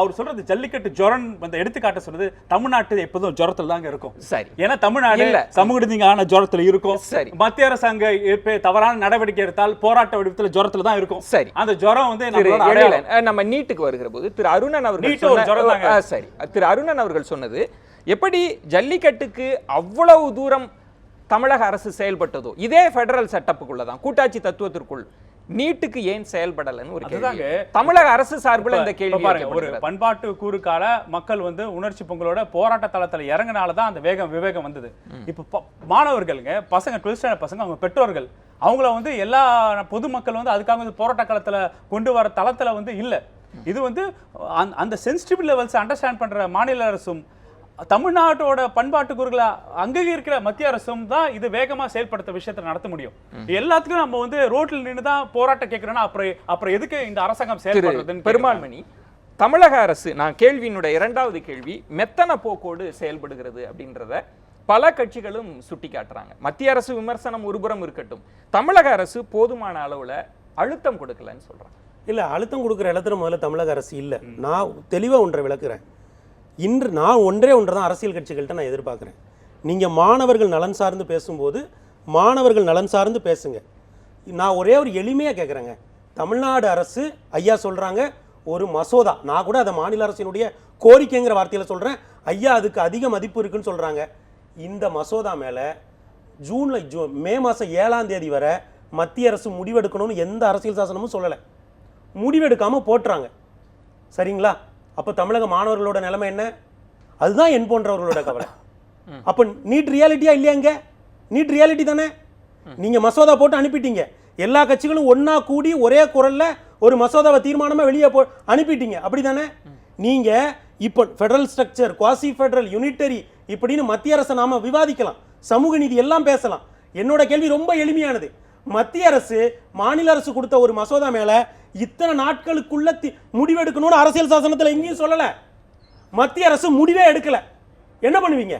அவர் சொல்றது ஜல்லிக்கட்டு ஜுரம் எடுத்துக்காட்ட சொல்றது தமிழ்நாட்டு எப்போதும் ஜுரத்துல தாங்க இருக்கும். சரி, ஏன்னா தமிழ்நாடு சமூக நீதிக்கான ஜுரத்துல இருக்கும். சரி, மத்திய அரசாங்க தவறான நடவடிக்கை எடுத்தால் போராட்ட வடிவத்துல ஜுரத்துல தான் இருக்கும். சரி, அந்த ஜுரம் நம்ம நீட்டுக்கு வருகிற போது திரு அருணன் அவர்கள் சரி திரு அருணன் அவர்கள் சொன்னது, எப்படி ஜல்லிக்கட்டுக்கு அவ்வளவு தூரம் தமிழக அரசு செயல்பட்டதோ இதே பெடரல் செட்டப்புக்குள்ளதான், கூட்டாட்சி தத்துவத்திற்குள் நீட்டுக்கு ஏன் செயல்படலன்னு ஒரு கேள்வி தமிழக அரசு சார்பில் இந்த கேள்வி. ஒரு பண்பாட்டு கூறுக்கால மக்கள் உணர்ச்சி பொங்கலோட போராட்ட தளத்துல இறங்கினாலதான் அந்த விவேகம் வந்தது. இப்ப மாணவர்களுங்க, பசங்க 12th ஸ்டாண்டர்ட் பசங்க, அவங்க பெற்றோர்கள், அவங்கள எல்லா பொதுமக்கள் அதுக்காக போராட்ட காலத்துல கொண்டு வர தளத்துல இல்ல. இது அந்த சென்சிட்டிவ் லெவல்ஸ் அண்டர்ஸ்டாண்ட் பண்ற மாநில அரசும் தமிழ்நாட்டோட பண்பாட்டு கூறுகளை அங்கீகரிக்கிற மத்திய அரசும் தான் இது வேகமா செயல்படுத்த விஷயத்தை நடத்த முடியும். எல்லாத்துக்கும் நம்ம ரோட்ல நின்று தான் போராட்டம் கேட்கிறோம்னா அப்புறம் எதுக்கு இந்த அரசாங்கம் செயல்படுறதுன்னு. பெருமாள் மணி, தமிழக அரசு, நான் கேள்வியினுடைய இரண்டாவது கேள்வி, மெத்தன போக்கோடு செயல்படுகிறது அப்படின்றத பல கட்சிகளும் சுட்டி காட்டுறாங்க. மத்திய அரசு விமர்சனம் ஒருபுறம் இருக்கட்டும், தமிழக அரசு போதுமான அளவுல அழுத்தம் கொடுக்கலன்னு சொல்றாங்க. இல்ல, அழுத்தம் கொடுக்குற இடத்துல முதல்ல தமிழக அரசு இல்லை. நான் தெளிவா ஒன்றை விளக்குறேன். இன்று நான் ஒன்றே தான் அரசியல் கட்சிகள்கிட்ட நான் எதிர்பார்க்குறேன். நீங்கள் மாணவர்கள் நலன் சார்ந்து பேசும்போது மாணவர்கள் நலன் சார்ந்து பேசுங்க. நான் ஒரே ஒரு எளிமையாக கேட்குறேங்க, தமிழ்நாடு அரசு ஐயா சொல்றாங்க ஒரு மசோதா, நான் கூட அதை மாநில அரசினுடைய கோரிக்கைங்கிற வார்த்தையில சொல்றேன், ஐயா அதுக்கு அதிக மதிப்பு இருக்குன்னு சொல்றாங்க. இந்த மசோதா மேல மே மாதம் 7ஆம் தேதி வரை மத்திய அரசு முடிவெடுக்கணும்னு எந்த அரசியல் சாசனமும் சொல்லலை. முடிவெடுக்காம போட்டுறாங்க. சரிங்களா? அப்போ தமிழக மாணவர்களோட நிலைமை என்ன? அதுதான் என் போன்றவர்களோட கவலை. அப்போ நீட் ரியாலிட்டியா இல்லையாங்க? நீட் ரியாலிட்டி தானே. நீங்க மசோதா போட்டு அனுப்பிட்டீங்க, எல்லா கட்சிகளும் ஒன்னா கூடி ஒரே குரல்ல ஒரு மசோதாவை தீர்மானமா வெளியே அனுப்பிட்டீங்க, அப்படிதானே? நீங்க இப்போ federal structure, quasi federal, unitary இப்படின்னு மத்திய அரசை நாம விவாதிக்கலாம், சமூக நீதி எல்லாம் பேசலாம். என்னோட கேள்வி ரொம்ப எளிமையானது. மத்திய அரசு மாநில அரசு கொடுத்த ஒரு மசோதா மேல இத்தனை நாட்களுக்குள்ள முடிவெடுக்கணும்னு அரசியல் சாசனத்தில் எங்கேயும் சொல்லல. மத்திய அரசு முடிவே எடுக்கல. என்ன பண்ணுவீங்க?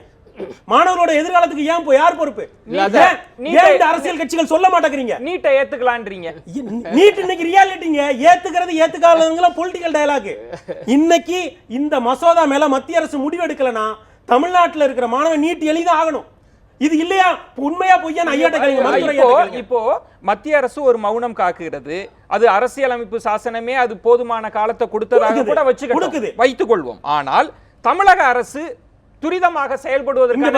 மாணவரோட எதிர்காலத்துக்கு யார் பொறுப்பு? அரசியல் கட்சிகள் சொல்ல மாட்டேங்கிறீங்க. நீட்டை ஏத்துக்கலான்றீங்க. நீட் இன்னைக்கு ரியாலிட்டிங்க. ஏத்துக்கிறது ஏத்துக்காதவங்கள பொலிட்டிக்கல் டயலாக். இன்னைக்கு இந்த மசோதா மேல மத்திய அரசு முடிவு எடுக்கலனா தமிழ்நாட்டில் இருக்கிற மாணவன் நீட் எழுதிதான் ஆகணும். இது இல்லையா? உண்மையா பொய்யா? இப்போ மத்திய அரசு ஒரு மௌனம் காக்குகிறது. அது அரசியலமைப்பு சாசனமே அது போதுமான காலத்தை கொடுத்ததாக கூட வைத்துக் கொள்வோம். ஆனால் தமிழக அரசு துரிதமாக செயல்படுவதற்கு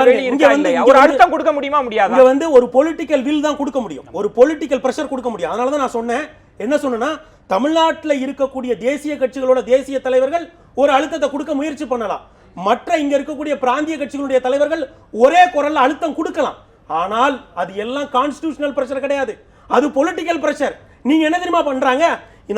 ஒரு அழுத்தம் கொடுக்க முடியுமா? முடியாது. இங்க வந்து ஒரு பொலிட்டிக்கல் வில் தான் கொடுக்க முடியும், ஒரு பொலிட்டிக்கல் பிரஷர் கொடுக்க முடியும். அதனால தான் நான் சொன்னேன், என்ன சொன்னேன்னா, தமிழ்நாட்டில் இருக்கக்கூடிய தேசிய கட்சிகளோட தேசிய தலைவர்கள் ஒரு அழுத்தத்தை கொடுக்க முயற்சி பண்ணலாம். மற்ற இங்க இருக்கக்கூடிய பிராந்திய கட்சிகளுடைய தலைவர்கள் ஒரே குரல்ல அழுத்தம் கொடுக்கலாம். ஆனால் அது எல்லாம் கான்ஸ்டிடியூஷனல் பிரஷர் கிடையாது, அது பொலிட்டிக்கல் பிரஷர். நீங்க என்ன தெரியுமா பண்றாங்க?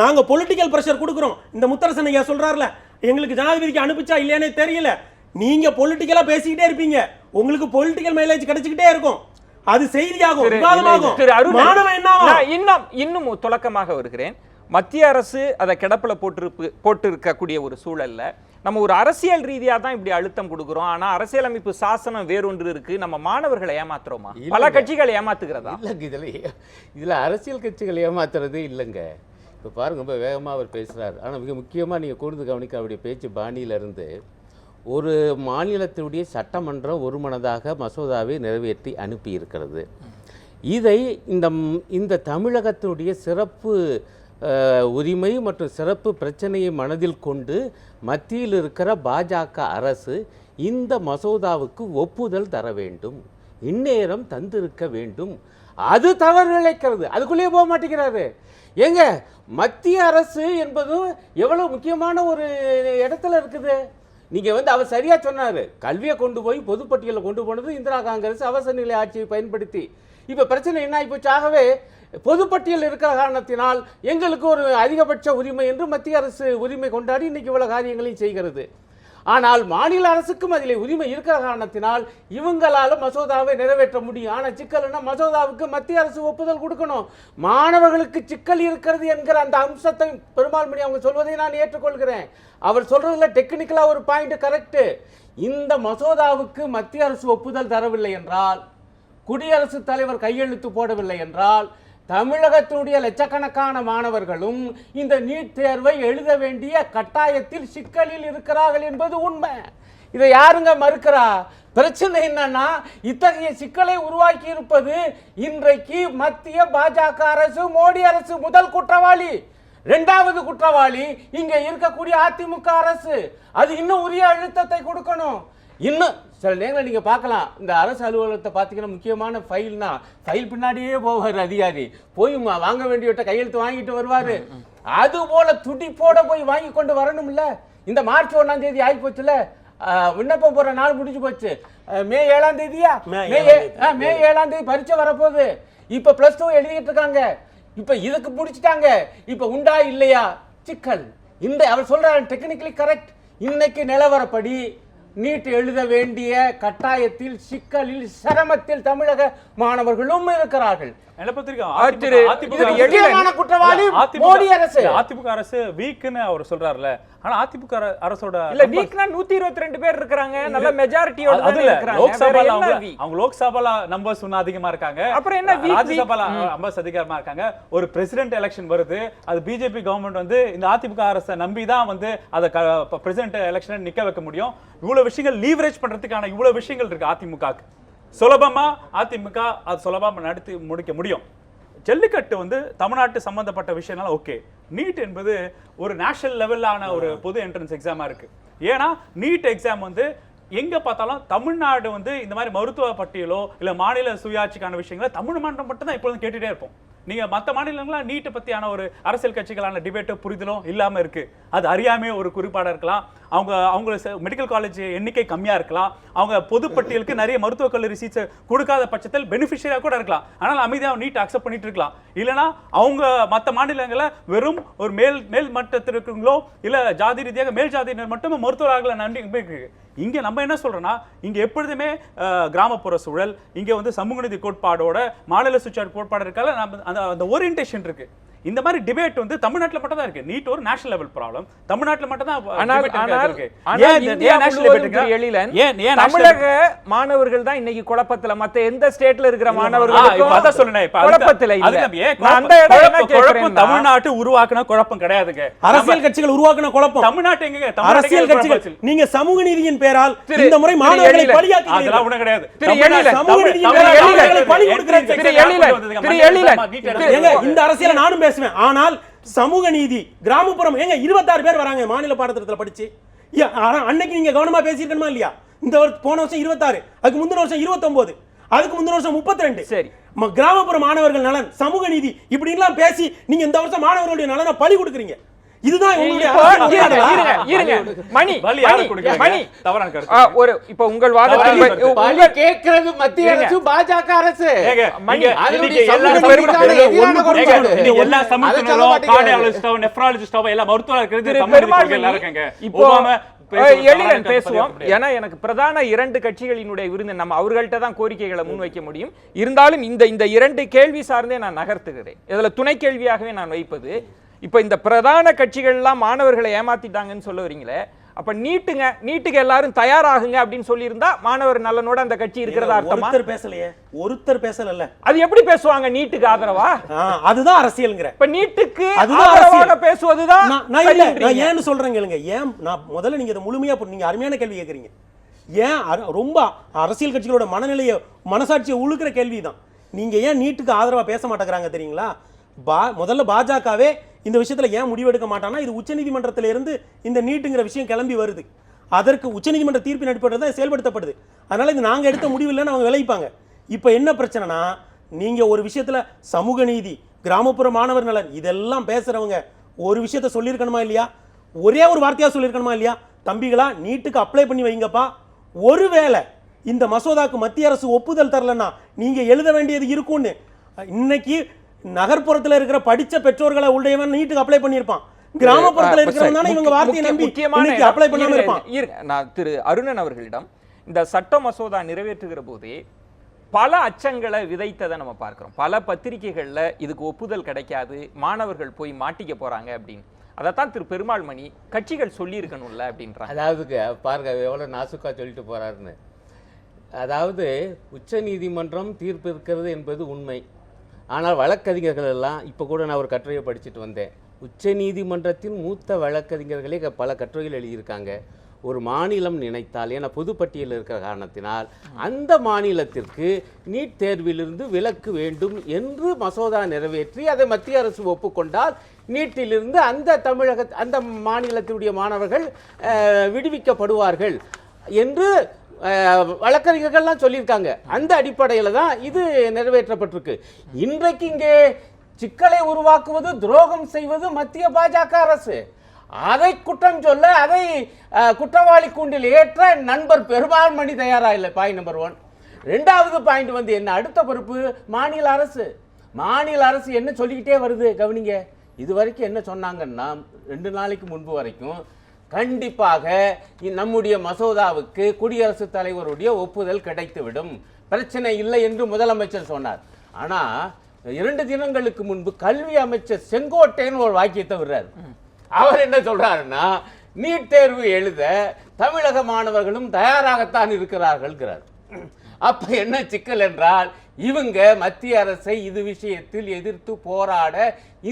நாங்க பொலிட்டிக்கல் பிரஷர் கொடுக்கிறோம். இந்த முத்தரசன் ஐயா சொல்றாருல, எங்களுக்கு ஜனாதிபதிக்கு அனுப்பிச்சா இல்லையானே தெரியல. நீங்க பொலிட்டிக்கலா பேசிக்கிட்டே இருப்பீங்க, உங்களுக்கு பொலிட்டிக்கல் மைலேஜ் கிடைச்சிக்கிட்டே இருக்கும், அது செய்தியாகும், விவாதமாகும். மாணவன் என்ன இன்னும் தொடக்கமாக வருகிறேன். மத்திய அரசு அதை கிடப்பில் போட்டு இருக்கக்கூடிய ஒரு சூழல்ல நம்ம ஒரு அரசியல் ரீதியா தான் இப்படி அழுத்தம் கொடுக்கிறோம். ஆனா அரசியலமைப்பு சாசனம் வேறொன்று இருக்கு. நம்ம மாணவர்களை ஏமாத்துறோமா? பல கட்சிகள் ஏமாத்துகிறதா? இல்லைங்க, இதுல அரசியல் கட்சிகள் ஏமாத்துறதே இல்லைங்க. இப்போ பாருங்க, ரொம்ப வேகமாக அவர் பேசுகிறார். ஆனால் மிக முக்கியமாக நீங்கள் கூர்ந்து கவனிக்க அவருடைய பேச்சு பாணியிலிருந்து, ஒரு மாநிலத்தினுடைய சட்டமன்றம் ஒருமனதாக மசோதாவை நிறைவேற்றி அனுப்பி இருக்கிறது. இதை இந்த தமிழகத்தினுடைய சிறப்பு உரிமை மற்றும் சிறப்பு பிரச்சனையை மனதில் கொண்டு மத்தியில் இருக்கிற பாஜக அரசு இந்த மசோதாவுக்கு ஒப்புதல் தர வேண்டும், இந்நேரம் தந்திருக்க வேண்டும். அது தவறு இழைக்கிறது, அதுக்குள்ளேயே போக மாட்டேங்கிறாரு. ஏங்க, மத்திய அரசு என்பது எவ்வளவு முக்கியமான ஒரு இடத்துல இருக்குது. நீங்கள் அவர் சரியாக சொன்னார், கல்வியை கொண்டு போய் பொதுப்பட்டியலில் கொண்டு போனது இந்திரா காங்கிரஸ் அவசர நிலை ஆட்சியை பயன்படுத்தி. இப்போ பிரச்சனை என்ன ஆகிப்போச்சு? ஆகவே பொதுப்பட்டியல் இருக்கிற காரணத்தினால் எங்களுக்கு ஒரு அதிகபட்ச உரிமை என்று மத்திய அரசு உரிமை கொண்டாடி இன்னைக்கு இவ்வளவு காரியங்களையும் செய்கிறது. ஆனால் மாநில அரசுக்கும் அதில் உரிமை இருக்கிற காரணத்தினால் இவங்களால மசோதாவை நிறைவேற்ற முடியும். ஆனால் சிக்கல்னா மசோதாவுக்கு மத்திய அரசு ஒப்புதல் கொடுக்கணும். மாணவர்களுக்கு சிக்கல் இருக்கிறது என்கிற அந்த அம்சத்தை பெரும்பான்மை அவங்க சொல்வதை நான் ஏற்றுக்கொள்கிறேன். அவர் சொல்றதுல டெக்னிக்கலா ஒரு பாயிண்ட் கரெக்ட். இந்த மசோதாவுக்கு மத்திய அரசு ஒப்புதல் தரவில்லை என்றால், குடியரசுத் தலைவர் கையெழுத்து போடவில்லை என்றால், தமிழகத்தினுடைய லட்சக்கணக்கான மாணவர்களும் இந்த நீட் தேர்வை எழுத வேண்டிய கட்டாயத்தில் சிக்கலில் இருக்கிறார்கள் என்பது உண்மை. இதை யாருங்க மறுக்கிறா? பிரச்சனை என்னன்னா, இத்தகைய சிக்கலை உருவாக்கி இருப்பது இன்றைக்கு மத்திய பாஜக அரசு, மோடி அரசு முதல் குற்றவாளி. இரண்டாவது குற்றவாளி இங்க இருக்கக்கூடிய அதிமுக அரசு. அது இன்னும் உரிய அழுத்தத்தை கொடுக்கணும். இன்னும் சில நேரங்கள் நீங்கள் பார்க்கலாம், இந்த அரசு அலுவலகத்தை பார்த்தீங்கன்னா முக்கியமான ஃபைல்னா ஃபைல் பின்னாடியே போவார் அதிகாரி, போய் வாங்க வேண்டியவற்றை கையெழுத்து வாங்கிட்டு வருவார். அது போல துடிப்போட போய் வாங்கி கொண்டு வரணும்ல. இந்த மார்ச் 1ஆம் தேதி ஆகி போச்சுல, விண்ணப்பம் போற நாள் முடிஞ்சு போச்சு. மே 7ஆம் தேதியா? மே 7ஆம் தேதி பரீட்சை வரப்போகுது. இப்போ +2 எழுதிட்டு இருக்காங்க. இப்போ இதுக்கு முடிச்சுட்டாங்க. இப்போ உண்டா இல்லையா சிக்கல்? இந்த அவர் சொல்றாரு டெக்னிக்கலி கரெக்ட். இன்னைக்கு நிலவரப்படி நீட் எழுத வேண்டிய கட்டாயத்தில், சிக்கலில், சிரமத்தில் தமிழக மாணவர்களும் இருக்கிறார்கள். அதிமுக அரசு வீக்னு அவர் சொல்றாருல, ஆனா அதிமுக அரசோட இல்ல வீக்னா 122 பேர் இருக்காங்க, நல்ல மெஜாரிட்டியோட இருக்காங்க. லோக்சபால அவங்க லோக்சபால நம்பர்ஸ் இன்னும் அதிகமா இருக்காங்க. அப்புறம் என்ன ராஜ்யசபால நம்பர்ஸ் அதிகமா இருக்காங்க. ஒரு பிரசிடென்ட் எலெக்ஷன் வருது, அது பிஜேபி கவர்மெண்ட் வந்து இந்த அதிமுக அரசை நம்பி தான் வந்து அத பிரசிடென்ட் எலெக்ஷன் நிக்க வைக்க முடியும். இவ்வளவு விஷயங்கள் லீவரேஜ் பண்றதுக்கான இவ்வளவு விஷயங்கள் இருக்கு அதிமுகக்கு. சுலபமா அதிமுக அது சுலபமா நடத்தி முடிக்க முடியும். ஜல்லிக்கட்டு வந்து தமிழ்நாட்டு சம்பந்தப்பட்ட விஷயம்னால ஓகே. நீட் என்பது ஒரு நேஷனல் லெவலான ஒரு பொது என்ட்ரன்ஸ் எக்ஸாமா இருக்கு. ஏன்னா நீட் எக்ஸாம் வந்து எங்க பார்த்தாலும் தமிழ்நாடு வந்து இந்த மாதிரி மருத்துவ பட்டியலோ இல்ல மாநில சுயாட்சிக்கான விஷயங்களை தமிழ்நாடு மட்டும் தான் எப்பொழுதும் கேட்டுட்டே இருப்போம். நீங்க மற்ற மாநிலங்களா நீட்டை பத்தியான ஒரு அரசியல் கட்சிகளான டிபேட்டோ புரிதலும் இல்லாம இருக்கு. அது அறியாமே ஒரு குறிப்பாடா இருக்கலாம். அவங்க மெடிக்கல் காலேஜ் எண்ணிக்கை கம்மியா இருக்கலாம். அவங்க பொதுப்பட்டியலுக்கு நிறைய மருத்துவக் கல்லூரி சீட்ஸ் கொடுக்காத பட்சத்தில் பெனிஃபிஷியரியா கூட இருக்கலாம். ஆனால் அமைதியாக நீட் அக்செப்ட் பண்ணிட்டு இருக்கலாம். இல்லைன்னா அவங்க மற்ற மாநிலங்களை வெறும் ஒரு மேல் மட்டத்தில் இருக்கிறவங்களோ இல்ல ஜாதி ரீதியாக மேல் ஜாதியினர் மட்டுமே மருத்துவராக நன்றி இருக்கு. இங்க நம்ம என்ன சொல்றோம்னா இங்க எப்பொழுதுமே கிராமப்புற சூழல், இங்க வந்து சமூக நீதி கோட்பாடோட மாநில சுயாட்சி கோட்பாடு இருக்கால அந்த ஓரியன்டேஷன் இருக்கு. இந்த மாதிரி டிபேட் வந்து தமிழ்நாட்டுல மட்டும் தான் இருக்கு. நீட் ஒரு நேஷனல் லெவல் ப்ராப்ளம். தமிழ்நாட்டுல மட்டும் தான் தமிழக மாணவர்கள் தான் இன்னைக்கு குழப்பத்துல. மத்த எந்த ஸ்டேட்ல இருக்கிற மாணவர்களுக்கும் அத சொல்றேன். இப்ப குழப்பத்துல தமிழ்நாட்டு உருவாக்குன குழப்பம் கிடையாதுங்க. அரசியல் கட்சிகள் உருவாக்குன குழப்பம் தமிழ்நாட்டு எங்க? அரசியல் கட்சிகள் நீங்க சமூக நீதியின் பேரால் இந்த முறை மாணவர்களை பலியாக்கி அதெல்லாம் ஒண்ணு கிடையாது. சமூக நீதியின் பேரால் மாணவர்களை பலி கொடுக்கிறீங்க. இந்த அரசியலை நானும் பேசுவேன். ஆனால் சமூக நீதி கிராமப்புறம் 26 பேர் வராங்க மாநில பாடத்திட்டத்துல படிச்சு. அன்னைக்கு நீங்க கவனமா பேசிருக்கணுமா இல்லையா? இந்த போன வருஷம் 26, அதுக்கு முந்தின வருஷம் 29, அதுக்கு முந்தின வருஷம் 32. சரி, கிராமப்புற மாணவர்கள் நலன், சமூக நீதி இப்படி எல்லாம் பேசி நீங்க இந்த வருஷம் மாணவர்களுடைய நலனை பலி கொடுக்குறீங்க. இதுதான் உங்கள் வாதத்தில் கேட்கிறது மத்திய அரசு, பாஜக அரசு. எல்லா சமூகத்தினரும் கார்டியாலஜிஸ்டோ நெஃப்ராலஜிஸ்டோ எல்லாம் எழிலன் பேசுவோம். ஏன்னா எனக்கு பிரதான 2 கட்சிகளினுடைய விருது நம்ம அவர்கள்ட்ட தான் கோரிக்கைகளை முன்வைக்க முடியும். இருந்தாலும் இந்த 2 கேள்வி சார்ந்தே நான் நகர்த்துகிறேன். இதுல துணை கேள்வியாகவே நான் வைப்பது, இப்ப இந்த பிரதான கட்சிகள் எல்லாம் மாணவர்களை ஏமாத்திட்டாங்கன்னு சொல்ல வரீங்களே, அப்ப நீட்டுக்கு எல்லாரும் தயாராகுங்க அப்படின்னு சொல்லி இருந்தா மாணவர் நலனோட அந்த கட்சி இருக்கிறதா அர்த்தமா? ஒருத்தர் பேசல. அது எப்படி பேசுவாங்க நீட்டுக்கு ஆதரவா? அதுதான் அரசியல்ங்கற. இப்ப நீட்டுக்கு ஆதரவாக பேசுவதுதான் நான் ஏன்னு சொல்றேங்க. ஏன் நான் முதல்ல நீங்க இத முழுமையா நீங்க அருமையான கேள்வி கேக்குறீங்க. ஏன் ரொம்ப அரசியல் கட்சிகளோட மனநிலையை மனசாட்சியை உழுக்கிற கேள்விதான். நீங்க ஏன் நீட்டுக்கு ஆதரவா பேச மாட்டேங்கிறாங்க தெரியுங்களா? முதல்ல பாஜகவே இந்த விஷயத்துல ஏன் முடிவெடுக்க மாட்டானா, இது உச்சநீதிமன்றத்தில இருந்து இந்த நீட்டுங்கிற விஷயம் கிளம்பி வருது. அதற்கு உச்சநீதிமன்ற தீர்ப்பின் அடிப்படையில் தான் செயல்படுத்தப்படுது. அதனால இது நாங்க எடுத்த முடிவு இல்லைன்னு அவங்க விளைவிப்பாங்க. இப்போ என்ன பிரச்சனைனா, நீங்க ஒரு விஷயத்துல சமூக நீதி, கிராமப்புற மாணவர் நலன் இதெல்லாம் பேசுறவங்க ஒரு விஷயத்த சொல்லியிருக்கணுமா இல்லையா? ஒரே ஒரு வார்த்தையா சொல்லியிருக்கணுமா இல்லையா? தம்பிகளா நீட்டுக்கு அப்ளை பண்ணி வைங்கப்பா. ஒருவேளை இந்த மசோதாக்கு மத்திய அரசு ஒப்புதல் தரலன்னா நீங்க எழுத வேண்டியது இருக்கும்னு இன்னைக்கு நகர்ப்புறத்துல இருக்கிற படிச்ச பெற்றோர்களை உடையவன் நீட்டுக்கு அப்ளை பண்ணியிருப்பான். கிராமப்புறத்துல இருக்கிறவங்க இவங்க வார்த்தையை நம்பி இன்னைக்கு அப்ளை பண்ணாம இருப்பான். நான் திரு அருணன் அவர்களிடம் இந்த சட்ட மசோதா நிறைவேற்றுகிற போதே பல அச்சங்களை விதைத்ததை நம்ம பார்க்கிறோம். பல பத்திரிகைகள்ல இதுக்கு ஒப்புதல் கிடைக்காது, மாணவர்கள் போய் மாட்டிக்க போறாங்க அப்படின்னு. அதைத்தான் திரு பெருமாள் மணி கட்சிகள் சொல்லி இருக்கணும்ல அப்படின்றாங்க. அதாவது பாருங்க எவ்வளவு நாசுக்கா சொல்லிட்டு போறாருன்னு. அதாவது உச்ச நீதிமன்றம் தீர்ப்பு இருக்கிறது என்பது உண்மை. ஆனால் வழக்கறிஞர்கள் எல்லாம் இப்போ கூட நான் ஒரு கட்டுரையை படிச்சுட்டு வந்தேன். உச்ச நீதிமன்றத்தின் மூத்த வழக்கறிஞர்களே பல கட்டுரைகள் எழுதியிருக்காங்க. ஒரு மாநிலம் நினைத்தால், ஏன்னா பொதுப்பட்டியலில் இருக்கிற காரணத்தினால் அந்த மாநிலத்திற்கு நீட் தேர்விலிருந்து விலக்கு வேண்டும் என்று மசோதா நிறைவேற்றி அதை மத்திய அரசு ஒப்புக்கொண்டால் நீட்டிலிருந்து அந்த மாநிலத்தினுடைய மாணவர்கள் விடுவிக்கப்படுவார்கள் என்று வழக்கறிஞர்கள்லாம் சொல்லியிருக்காங்க. அந்த அடிப்படையில் தான் இது நிறைவேற்றப்பட்டிருக்கு. இன்றைக்கு இங்கே சிக்கலை உருவாக்குவது, துரோகம் செய்வது மத்திய பாஜக அரசு. அதை குற்றம் சொல்ல, அதை குற்றவாளி கூண்டில் ஏற்ற நண்பர் பெருமாள் மணி தயாரா இல்லை. Point number 1. 2வது பாயிண்ட் வந்து என்ன, அடுத்த பொறுப்பு மாநில அரசு. மாநில அரசு என்ன சொல்லிக்கிட்டே வருது கவனிங்க. இது வரைக்கும் என்ன சொன்னாங்கன்னா, 2 நாளைக்கு முன்பு வரைக்கும் கண்டிப்பாக நம்முடைய மசோதாவுக்கு குடியரசுத் தலைவருடைய ஒப்புதல் கிடைத்துவிடும், பிரச்சனை இல்லை என்று முதலமைச்சர் சொன்னார். ஆனால் 2 தினங்களுக்கு முன்பு கல்வி அமைச்சர் செங்கோட்டையன் ஒரு வாக்கியத்தை விடுறார். அவர் என்ன சொல்றாருன்னா, நீட் தேர்வு எழுத தமிழக மாணவர்களும் தயாராகத்தான் இருக்கிறார்கள். அப்ப என்ன சிக்கல் என்றால் இவங்க மத்திய அரசை இது விஷயத்தில் எதிர்த்து போராட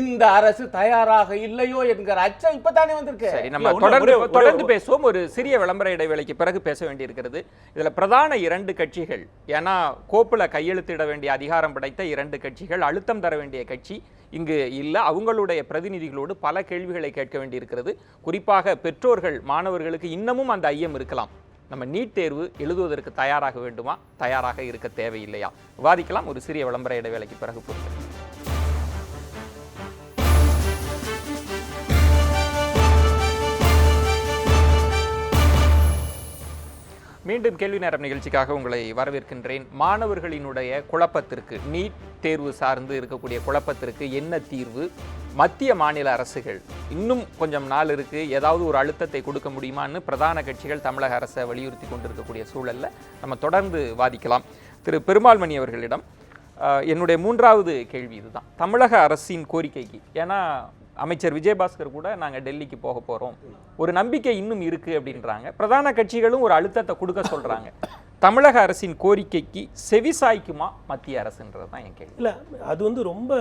இந்த அரசு தயாராக இல்லையோ என்கிற அச்சம் இப்பதானே வந்திருக்கு. சரி, நம்ம தொடர்ந்து பேசுவோம். ஒரு சிறிய விளம்பர இடைவேளைக்கு பிறகு பேச வேண்டியிருக்கிறது. இதுல பிரதான 2 கட்சிகள், ஏன்னா கோப்புல கையெழுத்திட வேண்டிய அதிகாரம் படைத்த 2 கட்சிகள், அழுத்தம் தர வேண்டிய கட்சி இங்கு இல்லை. அவங்களுடைய பிரதிநிதிகளோடு பல கேள்விகளை கேட்க வேண்டியிருக்கிறது. குறிப்பாக பெற்றோர்கள், மாணவர்களுக்கு இன்னமும் அந்த ஐயம் இருக்கலாம். நம்ம நீட் தேர்வு எழுதுவதற்கு தயாராக வேண்டுமா, தயாராக இருக்க தேவையில்லையா? விவாதிக்கலாம். ஒரு சிறிய விளம்பர இடைவேளைக்கு பிறகு பொறுத்து. மீண்டும் கேள்வி நேரம் நிகழ்ச்சிக்காக உங்களை வரவேற்கின்றேன். மாணவர்களினுடைய குழப்பத்திற்கு, நீட் தேர்வு சார்ந்து இருக்கக்கூடிய குழப்பத்திற்கு என்ன தீர்வு? மத்திய மாநில அரசுகள் இன்னும் கொஞ்சம் நாள் இருக்கு, ஏதாவது ஒரு அழுத்தத்தை கொடுக்க முடியுமான்னு பிரதான கட்சிகள் தமிழக அரசை வலியுறுத்தி கொண்டிருக்கக்கூடிய சூழல்ல நம்ம தொடர்ந்து வாதிக்கலாம். திரு பெருமாள்மணி அவர்களிடம் என்னுடைய 3வது கேள்வி இதுதான். தமிழக அரசின் கோரிக்கைக்கு, ஏன்னா அமைச்சர் விஜயபாஸ்கர் கூட நாங்கள் டெல்லிக்கு போக போகிறோம், ஒரு நம்பிக்கை இன்னும் இருக்குது அப்படின்றாங்க. பிரதான கட்சிகளும் ஒரு அழுத்தத்தை கொடுக்க சொல்கிறாங்க. தமிழக அரசின் கோரிக்கைக்கு செவிசாய்க்குமா மத்திய அரசுன்றது தான் என் கேள்வி. இல்லை, அது வந்து ரொம்ப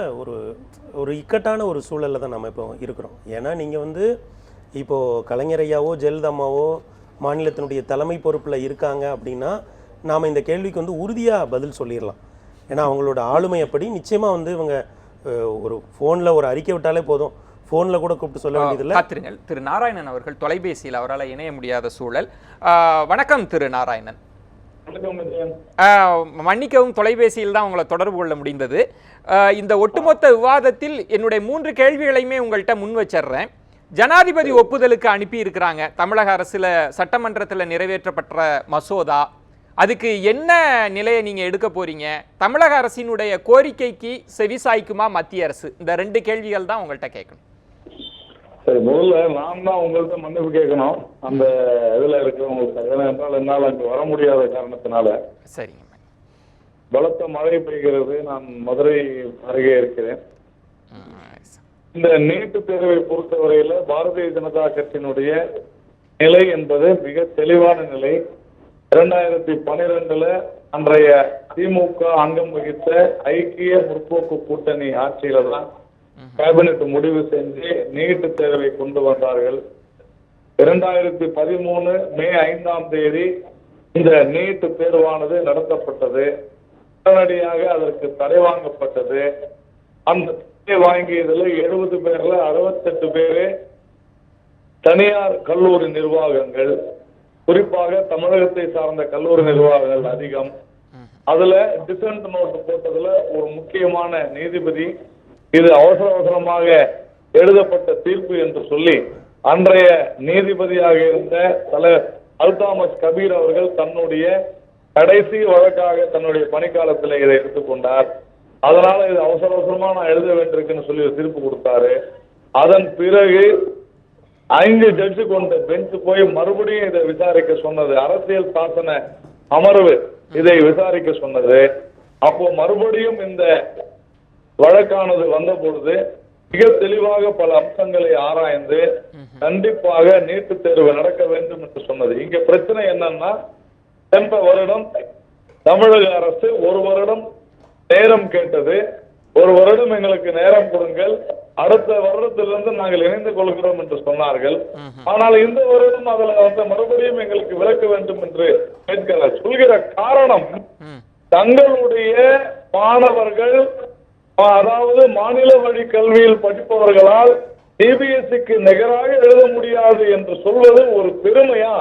ஒரு இக்கட்டான ஒரு சூழலில் தான் நம்ம இப்போ இருக்கிறோம். ஏன்னா நீங்கள் இப்போது கலைஞர் ஐயாவோ ஜெயலலிதாமாவோ மாநிலத்தினுடைய தலைமை பொறுப்பில் இருக்காங்க அப்படின்னா நாம் இந்த கேள்விக்கு உறுதியாக பதில் சொல்லிடலாம். ஏன்னா அவங்களோட ஆளுமை அப்படி. நிச்சயமாக இவங்க ஒரு ஃபோனில் ஒரு அறிக்கை விட்டாலே போதும், ஃபோனில் கூட கூப்பிட்டு சொல்ல வேண்டியதில்லை. காத்திருங்கள். திரு நாராயணன் அவர்கள் தொலைபேசியில், அவரால் இணைய முடியாத சூழல். வணக்கம் திரு நாராயணன். மன்னிக்கவும், தொலைபேசியில் தான் உங்களை தொடர்பு கொள்ள முடிந்தது. இந்த ஒட்டுமொத்த விவாதத்தில் என்னுடைய 3 கேள்விகளையுமே உங்கள்கிட்ட முன் வச்சிடுறேன். ஜனாதிபதி ஒப்புதலுக்கு அனுப்பி இருக்கிறாங்க தமிழக அரசுல சட்டமன்றத்தில் நிறைவேற்றப்பட்ட மசோதா. அதுக்கு என்ன நிலையை நீங்க எடுக்க போறீங்க? தமிழக அரசினுடைய கோரிக்கைக்கு செவிசாய்க்குமா மத்திய அரசு? இந்த 2 கேள்விகள் தான் உங்கள்கிட்ட கேட்கணும். சரி, முதல்ல நான் தான் உங்கள்கிட்ட மன்னிப்பு கேட்கணும். அந்த இதில் இருக்கிறவங்களுக்கு என்னால் அங்கே வர முடியாத காரணத்தினால. சரிங்க. பலத்த மழை பெய்கிறது. நான் மதுரை அருகே இருக்கிறேன். இந்த நீட்டு தேர்வை பொறுத்தவரையில் பாரதிய ஜனதா கட்சியினுடைய நிலை என்பது மிக தெளிவான நிலை. 2012 அன்றைய திமுக அங்கம் வகித்த ஐக்கிய முற்போக்கு கூட்டணி ஆட்சியில தான் கேபினெட் முடிவு செஞ்சு நீட்டு தேர்வை கொண்டு வந்தார்கள். 2013 மே 5ஆம் தேதி இந்த நீட்டு தேர்வானது நடத்தப்பட்டது. உடனடியாக அதற்கு தடை வாங்கப்பட்டது. அந்த தடை வாங்கியதுல 70 பேர்ல 68 பேரு தனியார் கல்லூரி நிர்வாகங்கள், குறிப்பாக தமிழகத்தை சார்ந்த கல்லூரி நிர்வாகங்கள் அதிகம். அதுல டிசன்ட் நோட் போட்டதுல ஒரு முக்கியமான நீதிபதி இது அவசரமாக எழுதப்பட்ட தீர்ப்பு என்று சொல்லி அன்றைய நீதிபதியாக இருந்த அல்தாமஸ் கபீர் அவர்கள் தன்னுடைய கடைசி வழக்காக தன்னுடைய பணிக்காலத்தில் இதை எடுத்துக்கொண்டார். அதனால இது அவசரமா நான் எழுத வேண்டியிருக்குன்னு சொல்லி தீர்ப்பு கொடுத்தாரு. அதன் பிறகு 5 ஜட்ஜு கொண்ட பெஞ்ச் போய் மறுபடியும் இதை விசாரிக்க சொன்னது. அரசியல் சாசன அமர்வு இதை விசாரிக்க சொன்னது. அப்போ மறுபடியும் இந்த வழக்கானது வந்த பொழுது மிக தெளிவாக பல அம்சங்களை ஆராய்ந்து கண்டிப்பாக நீட்டு தேர்வு நடக்க வேண்டும் என்று சொன்னது. இங்க பிரச்சனை என்னன்னா, சென்ற வருடம் தமிழக அரசு 1 வருடம் நேரம் கேட்டது. 1 வருடம் எங்களுக்கு நேரம் கொடுங்கள், அடுத்த வருடத்திலிருந்து நாங்கள் இணைந்து கொள்கிறோம் என்று சொன்னார்கள். ஆனால் இந்த வருடம் அதுல மறுபடியும் எங்களுக்கு விளக்க வேண்டும் என்று கேட்கிறார். சொல்கிற காரணம், தங்களுடைய மாணவர்கள், அதாவது மாநில வழி கல்வியில் படிப்பவர்களால் சிபிஎஸ்இக்கு நிகராக எழுத முடியாது என்று சொல்வது ஒரு பெருமையா?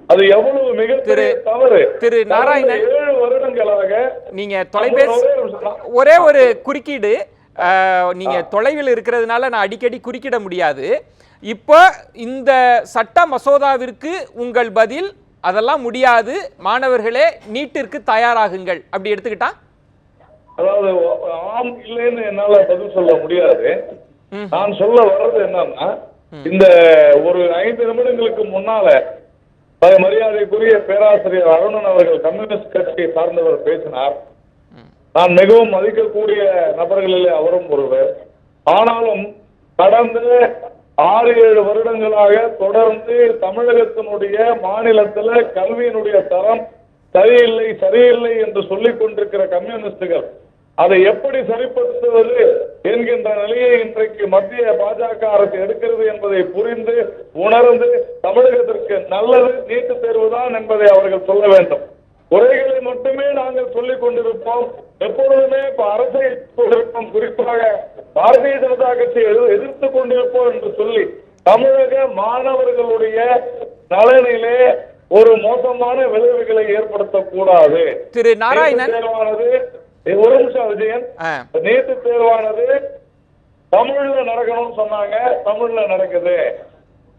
அது எவ்வளவு மிகப்பெரிய தவறு. திரு நாராயணன், 7 வருடங்களாக நீங்க தொலைபேசி ஒரே ஒரு குறுக்கீடு, நீங்க தொலைவில் இருக்கிறதுனால நான் அடிக்கடி குறுக்கிட முடியாது. இப்போ இந்த சட்ட மசோதாவிற்கு உங்கள் பதில், அதெல்லாம் முடியாது, மாணவர்களே நீட்டிற்கு தயாராகுங்கள், அப்படி எடுத்துக்கிட்டா? அதாவது ஆம் இல்லைன்னு என்னால பதில் சொல்ல முடியாது. நான் சொல்ல வர்றது என்னன்னா, இந்த ஒரு 5 நிமிடங்களுக்கு முன்னால மரியாதைக்குரிய பேராசிரியர் அருணன் அவர்கள் கம்யூனிஸ்ட் கட்சியை சார்ந்தவர் பேசினார். நான் மிகவும் மதிக்கக்கூடிய நபர்களிலே அவரும் ஒருவர். ஆனாலும் கடந்த 6-7 வருடங்களாக தொடர்ந்து தமிழகத்தினுடைய மாநிலத்தில் கல்வியினுடைய தரம் சரியில்லை சரியில்லை என்று சொல்லிக் கொண்டிருக்கிற கம்யூனிஸ்டுகள் அதை எப்படி சரிப்படுத்துவது என்கின்ற நிலையை இன்றைக்கு மத்திய பாஜக அரசு எடுக்கிறது என்பதை புரிந்து உணர்ந்து தமிழகத்திற்கு நல்லது நீட்டு தேர்வுதான் என்பதை அவர்கள் சொல்ல வேண்டும். குறைகளை மட்டுமே நாங்கள் சொல்லிக் கொண்டிருப்போம், எப்பொழுதுமே அரசை கொண்டிருப்போம், குறிப்பாக பாரதிய ஜனதா கட்சியை எதிர்த்துக் கொண்டிருப்போம் என்று சொல்லி தமிழக மாணவர்களுடைய நலனிலே ஒரு மோசமான விளைவுகளை ஏற்படுத்தக்கூடாது. திரு நாராயணன், ஒரு நிமிஷம் விஜயன், நீட்டு தேர்வானது தமிழ்ல நடக்கணும்னு சொன்னாங்க, தமிழ்ல நடக்குது.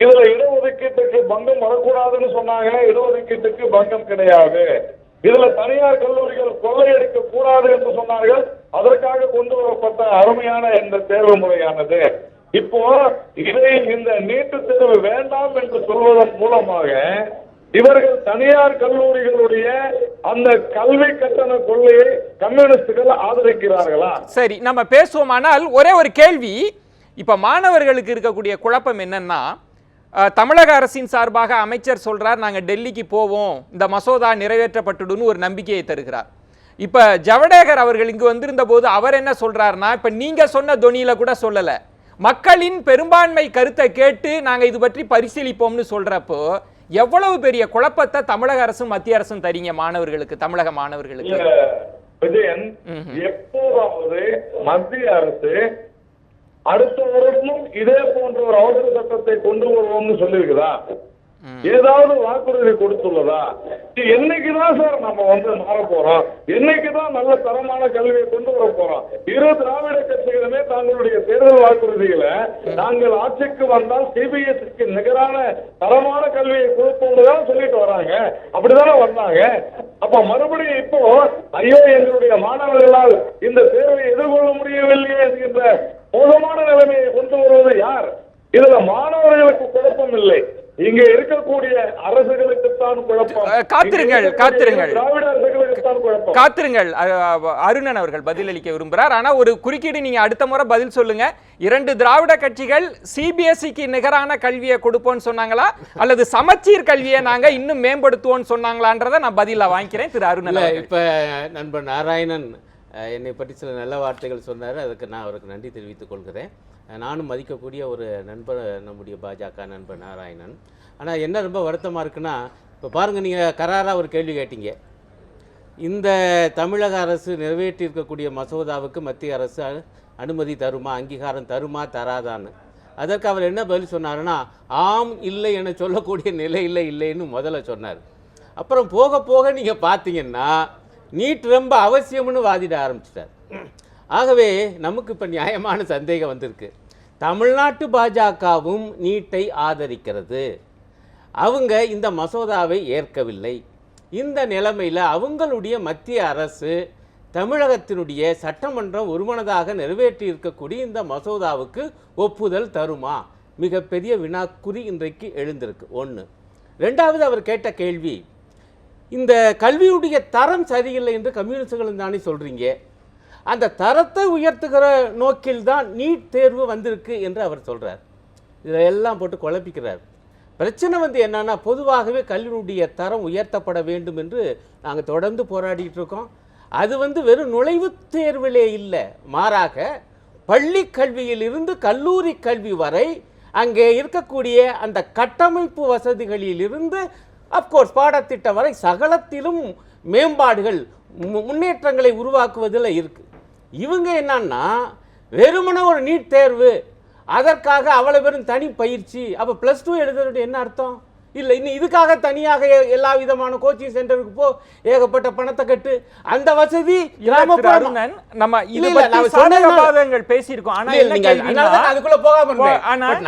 இதுல இடஒதுக்கீட்டுக்கு பங்கம் வரக்கூடாதுன்னு சொன்னாங்க, இடஒதுக்கீட்டுக்கு பங்கம் கிடையாது. இதுல தனியார் கல்லூரிகள் கொள்ளையடிக்க கூடாது என்று சொன்னார்கள், அதற்காக கொண்டு வரப்பட்ட அருமையான இந்த தேர்வு முறையானது. இப்போ இதை இந்த நீட்டு தேர்வு வேண்டாம் என்று சொல்வதன் மூலமாக இவர்கள் தனியார் கல்லூரிகளுடைய அந்த கல்வி கட்டண கொள்ளையை கம்யூனிஸ்டுகள் ஆதரிக்கிறார்களா? சரி, நம்ம பேசுவோம். ஆனால் ஒரே ஒரு கேள்வி, இப்ப மாணவர்களுக்கு இருக்கக்கூடிய குழப்பம் என்னன்னா, தமிழக அரசின் சார்பாக அமைச்சர் சொல்றார் நாங்க டெல்லிக்கு போவோம், இந்த மசோதா நிறைவேற்றப்பட்டுடுன்னு ஒரு நம்பிக்கையை தருகிறார். இப்ப ஜவடேகர் அவர்கள் இங்கு வந்திருந்த போது அவர் என்ன சொல்றாருன்னா, இப்ப நீங்க சொன்ன தொனியில கூட சொல்லல, மக்களின் பெரும்பான்மை கருத்தை கேட்டு நாங்க இது பற்றி பரிசீலிப்போம்னு சொல்றப்போ எவ்வளவு பெரிய குழப்பத்தை தமிழக அரசும் மத்திய அரசும் தரீங்க மாணவர்களுக்கு, தமிழக மாணவர்களுக்கு. விஜயன், எப்போதாவது மத்திய அரசு அடுத்த வருடமும் இதே போன்ற ஒரு அவசர சட்டத்தை கொண்டு வருவோம்னு சொல்லியிருக்குதா? ஏதாவது வாக்குறுதி கொடுத்துள்ளதா? என்னைக்குதான் சார் நம்ம மாற போறோம்? என்னைக்குதான் நல்ல தரமான கல்வியை கொண்டு வர போறோம்? இரு திராவிட கட்சிகளுமே தங்களுடைய தேர்தல் வாக்குறுதிகளை நாங்கள் ஆட்சிக்கு வந்தால் சிபிஎஸ்இக்கு நிகரான தரமான கல்வியை கொடுப்போம்னு சொல்லிட்டு வராங்க. அப்படிதானே வந்தாங்க. அப்ப மறுபடியும் இப்போ ஐயோ எங்களுடைய மாணவர்களால் இந்த தேர்வை எதிர்கொள்ள முடியவில்லையே என்கின்ற மோசமான நிலைமையை கொண்டு வருவது யார்? இதுல மாணவர்களுக்கு குழப்பம் இல்லை, இங்க இருக்கக்கூடிய அரசுகளுக்குத்தான் குழப்பம். காத்திருங்கள் திராவிட அரசுகளுக்குத்தான் குழப்பம். காத்திருங்கள், அருணன் அவர்கள் பதிலளிக்க விரும்புகிறார். ஆனா ஒரு குறுக்கீடு, நீங்க அடுத்த முறை பதில் சொல்லுங்க. 2 திராவிட கட்சிகள் சிபிஎஸ்இக்கு நிகரான கல்வியை கொடுப்போம்னு சொன்னாங்களா, அல்லது சமச்சீர் கல்வியை நாங்க இன்னும் மேம்படுத்துவோம்னு சொன்னாங்களான்றதை நான் பதில வாங்கிக்கிறேன். திரு அருணன், இப்ப நண்பர் நாராயணன் என்னை பற்றி சில நல்ல வார்த்தைகள் சொன்னார், அதுக்கு நான் அவருக்கு நன்றி தெரிவித்துக் கொள்கிறேன். நானும் மதிக்கக்கூடிய ஒரு நண்பர் நம்முடைய பாஜக நண்பர் நாராயணன். ஆனால் என்ன ரொம்ப வருத்தமாக இருக்குன்னா, இப்போ பாருங்கள், நீங்கள் கராராக ஒரு கேள்வி கேட்டீங்க, இந்த தமிழக அரசு நிறைவேற்றியிருக்கக்கூடிய மசோதாவுக்கு மத்திய அரசு அனுமதி தருமா, அங்கீகாரம் தருமா, தராதான்னு. அதற்கு அவர் என்ன பதில் சொன்னாருன்னா, ஆம் இல்லை என சொல்லக்கூடிய நிலையில் இல்லைன்னு முதல்ல சொன்னார். அப்புறம் போக போக நீங்கள் பார்த்தீங்கன்னா நீட் ரொம்ப அவசியம்னு வாதிட ஆரம்பிச்சிட்டார். ஆகவே நமக்கு இப்போ நியாயமான சந்தேகம் வந்திருக்கு. தமிழ்நாட்டு பாஜகவும் நீட்டை ஆதரிக்கிறது, அவங்க இந்த மசோதாவை ஏற்கவில்லை. இந்த நிலைமையில் அவங்களுடைய மத்திய அரசு தமிழகத்தினுடைய சட்டமன்றம் ஒருமனதாக நிறைவேற்றி இருக்கக்கூடிய இந்த மசோதாவுக்கு ஒப்புதல் தருமா? மிகப்பெரிய வினாக்குறி இன்றைக்கு எழுந்திருக்கு. ஒன்று. ரெண்டாவது, அவர் கேட்ட கேள்வி, இந்த கல்வியுடைய தரம் சரியில்லை என்று கம்யூனிஸ்டுகள் தானே சொல்கிறீங்க, அந்த தரத்தை உயர்த்துகிற நோக்கில் தான் நீட் தேர்வு வந்திருக்கு என்று அவர் சொல்கிறார். இதில் எல்லாம் போட்டு குழப்பிக்கிறார். பிரச்சனை என்னன்னா, பொதுவாகவே கல்வியுடைய தரம் உயர்த்தப்பட வேண்டும் என்று நாங்கள் தொடர்ந்து போராடிட்டு இருக்கோம். அது வெறும் நுழைவுத் தேர்விலே இல்லை, மாறாக பள்ளி கல்வியிலிருந்து கல்லூரி கல்வி வரை அங்கே இருக்கக்கூடிய அந்த கட்டமைப்பு வசதிகளிலிருந்து அப்கோர்ஸ் பாடத்திட்டம் வரை சகலத்திலும் மேம்பாடுகள் முன்னேற்றங்களை உருவாக்குவதில் இருக்குது. இவங்க என்னன்னா வெறுமனே ஒரு நீட் தேர்வு, அதற்காக அவ்வளோ வெறும் தனி பயிற்சி. அப்போ +2 எழுதுறது என்ன அர்த்தம்? இல்லை, இன்னும் இதுக்காக தனியாக எல்லா விதமான கோச்சிங் சென்டருக்கு போ, ஏகப்பட்ட பணத்தை கட்டு, அந்த வசதி கிராமப்புற நம்ம இது பத்தி சாதகபாதகங்கள் பேசியிருக்கோம். ஆனா அதுக்குள்ள போகாம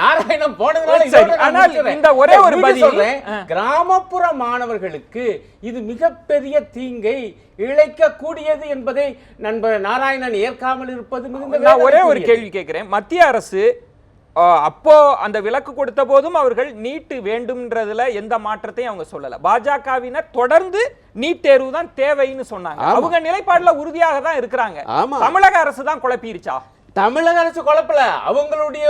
நாராயணன் போனதுனால இந்த ஒரே ஒரு பதில், கிராமப்புற மாணவர்களுக்கு இது மிகப்பெரிய தீங்கை இழைக்கக்கூடியது என்பதை நண்பர் நாராயணன் ஏற்காமல் இருப்பது மிகுந்த. நான் ஒரே ஒரு கேள்வி கேட்கிறேன். மத்திய அரசு அப்போ அந்த விலக்கு கொடுத்த போதும் அவர்கள் நீட்டு வேண்டும்ன்றதுல எந்த மாற்றத்தையும் அவங்க சொல்லல. பாஜகவினர் தொடர்ந்து நீட் தேர்வு தான் தேவைன்னு சொன்னாங்க. அவங்க நிலைப்பாடுல உறுதியாக தான் இருக்கிறாங்க. தமிழக அரசு தான் குழப்பிருச்சா? தமிழக அரசு குழப்பல, அவங்களுடைய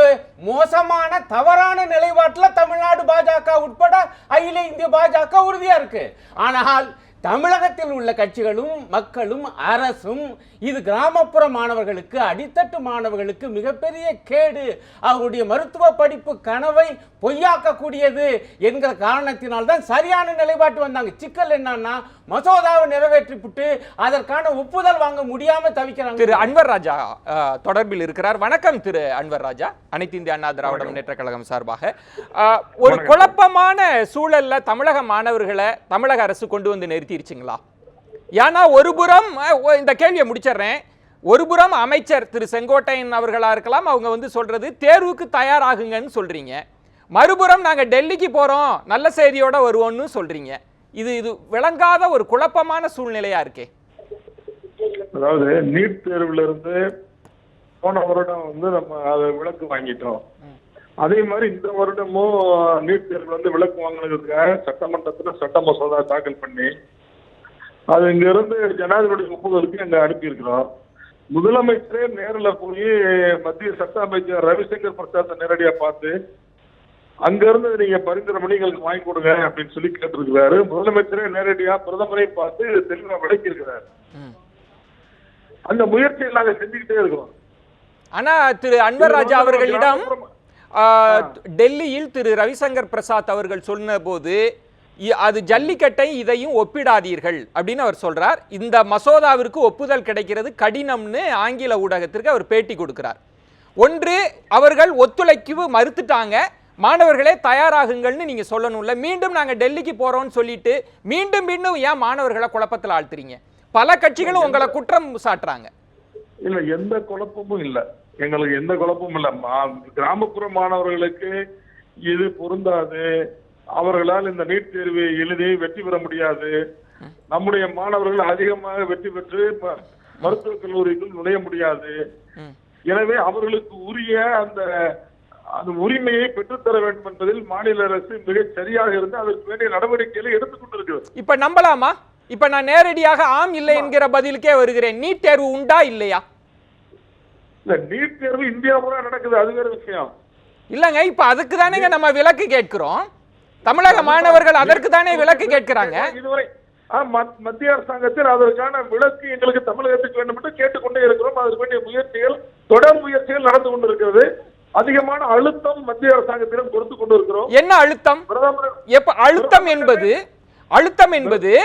மோசமான தவறான நிலைப்பாட்டுல தமிழ்நாடு பாஜக உட்பட அகில இந்திய பாஜக உறுதியா இருக்கு. ஆனால் தமிழகத்தில் உள்ள கட்சிகளும் மக்களும் அரசும் இது கிராமப்புற மாணவர்களுக்கு, அடித்தட்டு மாணவர்களுக்கு மிகப்பெரிய கேடு, அவருடைய மருத்துவ படிப்பு கனவை பொய்யாக்கக்கூடியது என்கிற காரணத்தினால் தான் சரியான நிலைப்பாட்டு வந்தாங்க. சிக்கல் என்னன்னா மசோதாவை நிறைவேற்றிவிட்டு அதற்கான ஒப்புதல் வாங்க முடியாம தவிக்கிறாங்க. திரு அன்வர் ராஜா தொடர்பில் இருக்கிறார். வணக்கம் திரு அன்வர் ராஜா. அனைத்து இந்திய அண்ணா திராவிட முன்னேற்ற கழகம் சார்பாக ஒரு குழப்பமான சூழல்ல தமிழக மாணவர்களை தமிழக அரசு கொண்டு வந்து நிறுத்திருச்சுங்களா? ஏன்னா ஒருபுறம் இந்த கேள்வியை முடிச்சிடுறேன். ஒருபுறம் அமைச்சர் திரு செங்கோட்டையன் அவர்களா இருக்கலாம், அவங்க வந்து சொல்றது தேர்வுக்கு தயாராகுங்கன்னு சொல்றீங்க. மறுபுறம் நாங்க டெல்லிக்கு போறோம் நல்ல செய்தியோட வருவோம்னு சொல்றீங்க. இது விளங்காத ஒரு குழப்பமான சூழ்நிலையா இருக்கே. அதாவது நீட் தேர்வுல இருந்து போன வருடம் வந்து நம்ம அதை விலக்கு வாங்கிட்டோம். அதே மாதிரி இந்த வருடமும் நீட் தேர்வுல வந்து விலக்கு வாங்கினதுக்காக சட்டமன்றத்தில் சட்ட மசோதா தாக்கல் பண்ணி அது இங்க இருந்து ஜனாதிபதி ஒப்புதலுக்கு அங்க அனுப்பியிருக்கிறோம். முதலமைச்சரே நேரில் போய் மத்திய சட்ட அமைச்சர் ரவிசங்கர் பிரசாத்தை நேரடியாக பார்த்து அங்க இருந்து நீங்க பரிந்துரை பண்ணி எங்களுக்கு வாங்கி கொடுங்க அப்படின்னு சொல்லி கேட்டிருக்கிறாரு. முதலமைச்சரே நேரடியா பிரதமரை பார்த்து தெளிவா விளக்கி இருக்கிறாரு. அந்த முயற்சியை நாங்க செஞ்சுக்கிட்டே இருக்கிறோம். ஆனா திரு அன்வர் ராஜா அவர்களிடம் டெல்லியில் திரு ரவிசங்கர் பிரசாத் அவர்கள் சொன்ன போது அது ஜல்லிக்கட்டை இதையும் ஒப்பிடாதீர்கள் அப்படின்னு அவர் சொல்றார். இந்த மசோதாவிற்கு ஒப்புதல் கிடைக்கிறது கடினம்னு ஆங்கில ஊடகத்திற்கு அவர் பேட்டி கொடுக்கிறார். ஒன்று, அவர்கள் ஒத்துழைப்பு மறுத்துட்டாங்க, மாணவர்களே தயாராகுங்கள்னு நீங்க சொல்லணும்ல. மீண்டும் நாங்க டெல்லிக்கு போறோம்னு சொல்லிட்டு மீண்டும் ஏன் மாணவர்களை குழப்பத்தில் ஆழ்த்துறீங்க? பல கட்சிகளும் உங்களை குற்றம் சாட்டுறாங்க. இல்ல, எந்த குழப்பமும் இல்ல, எங்களுக்கு எந்த குழப்பமும் இல்ல. கிராமப்புற மாணவர்களுக்கு இது பொருந்தாது, அவர்களால் இந்த நீட் தேர்வை எழுதி வெற்றி பெற முடியாது. நம்முடைய மாணவர்கள் அதிகமாக வெற்றி பெற்று மருத்துவக் கல்லூரிக்குள் நுழைய முடியாது. எனவே அவர்களுக்கு உரிய அந்த உரிமையை பெற்றுத்தர வேண்டும் என்பதில் மாநில அரசு மிக சரியாக இருந்து அதற்கு வேண்டிய நடவடிக்கைகளை எடுத்துக்கொண்டிருக்கிறது. இப்ப நம்பலாமா? இப்ப நான் நேரடியாக ஆம் இல்லை என்கிற பதிலுக்கே வருகிறேன். நீட் தேர்வு உண்டா இல்லையா? இல்ல, நீட் தேர்வு இந்தியா பூரா நடக்குது, அது வேற விஷயம் இல்லங்க. இப்ப அதுக்கு தானே நம்ம விலக்கு கேட்கிறோம். தமிழக மாணவர்கள் அதற்கு தானே விலக்கு கேட்கிறாங்க. இதுவரை மத்திய அரசாங்கத்தில் அதற்கான விலக்கு எங்களுக்கு தமிழகத்துக்கு வேண்டும் என்று கேட்டுக்கொண்டே இருக்கிறோம். அதற்கு வேண்டிய முயற்சிகள், தொடர் முயற்சிகள் நடந்து கொண்டிருக்கிறது. அதிகமான அழுத்தம் மத்திய அரசாங்கத்திடம் கொடுத்து கொண்டிருக்கிறோம். என்ன அழுத்தம்? அழுத்தம் என்பது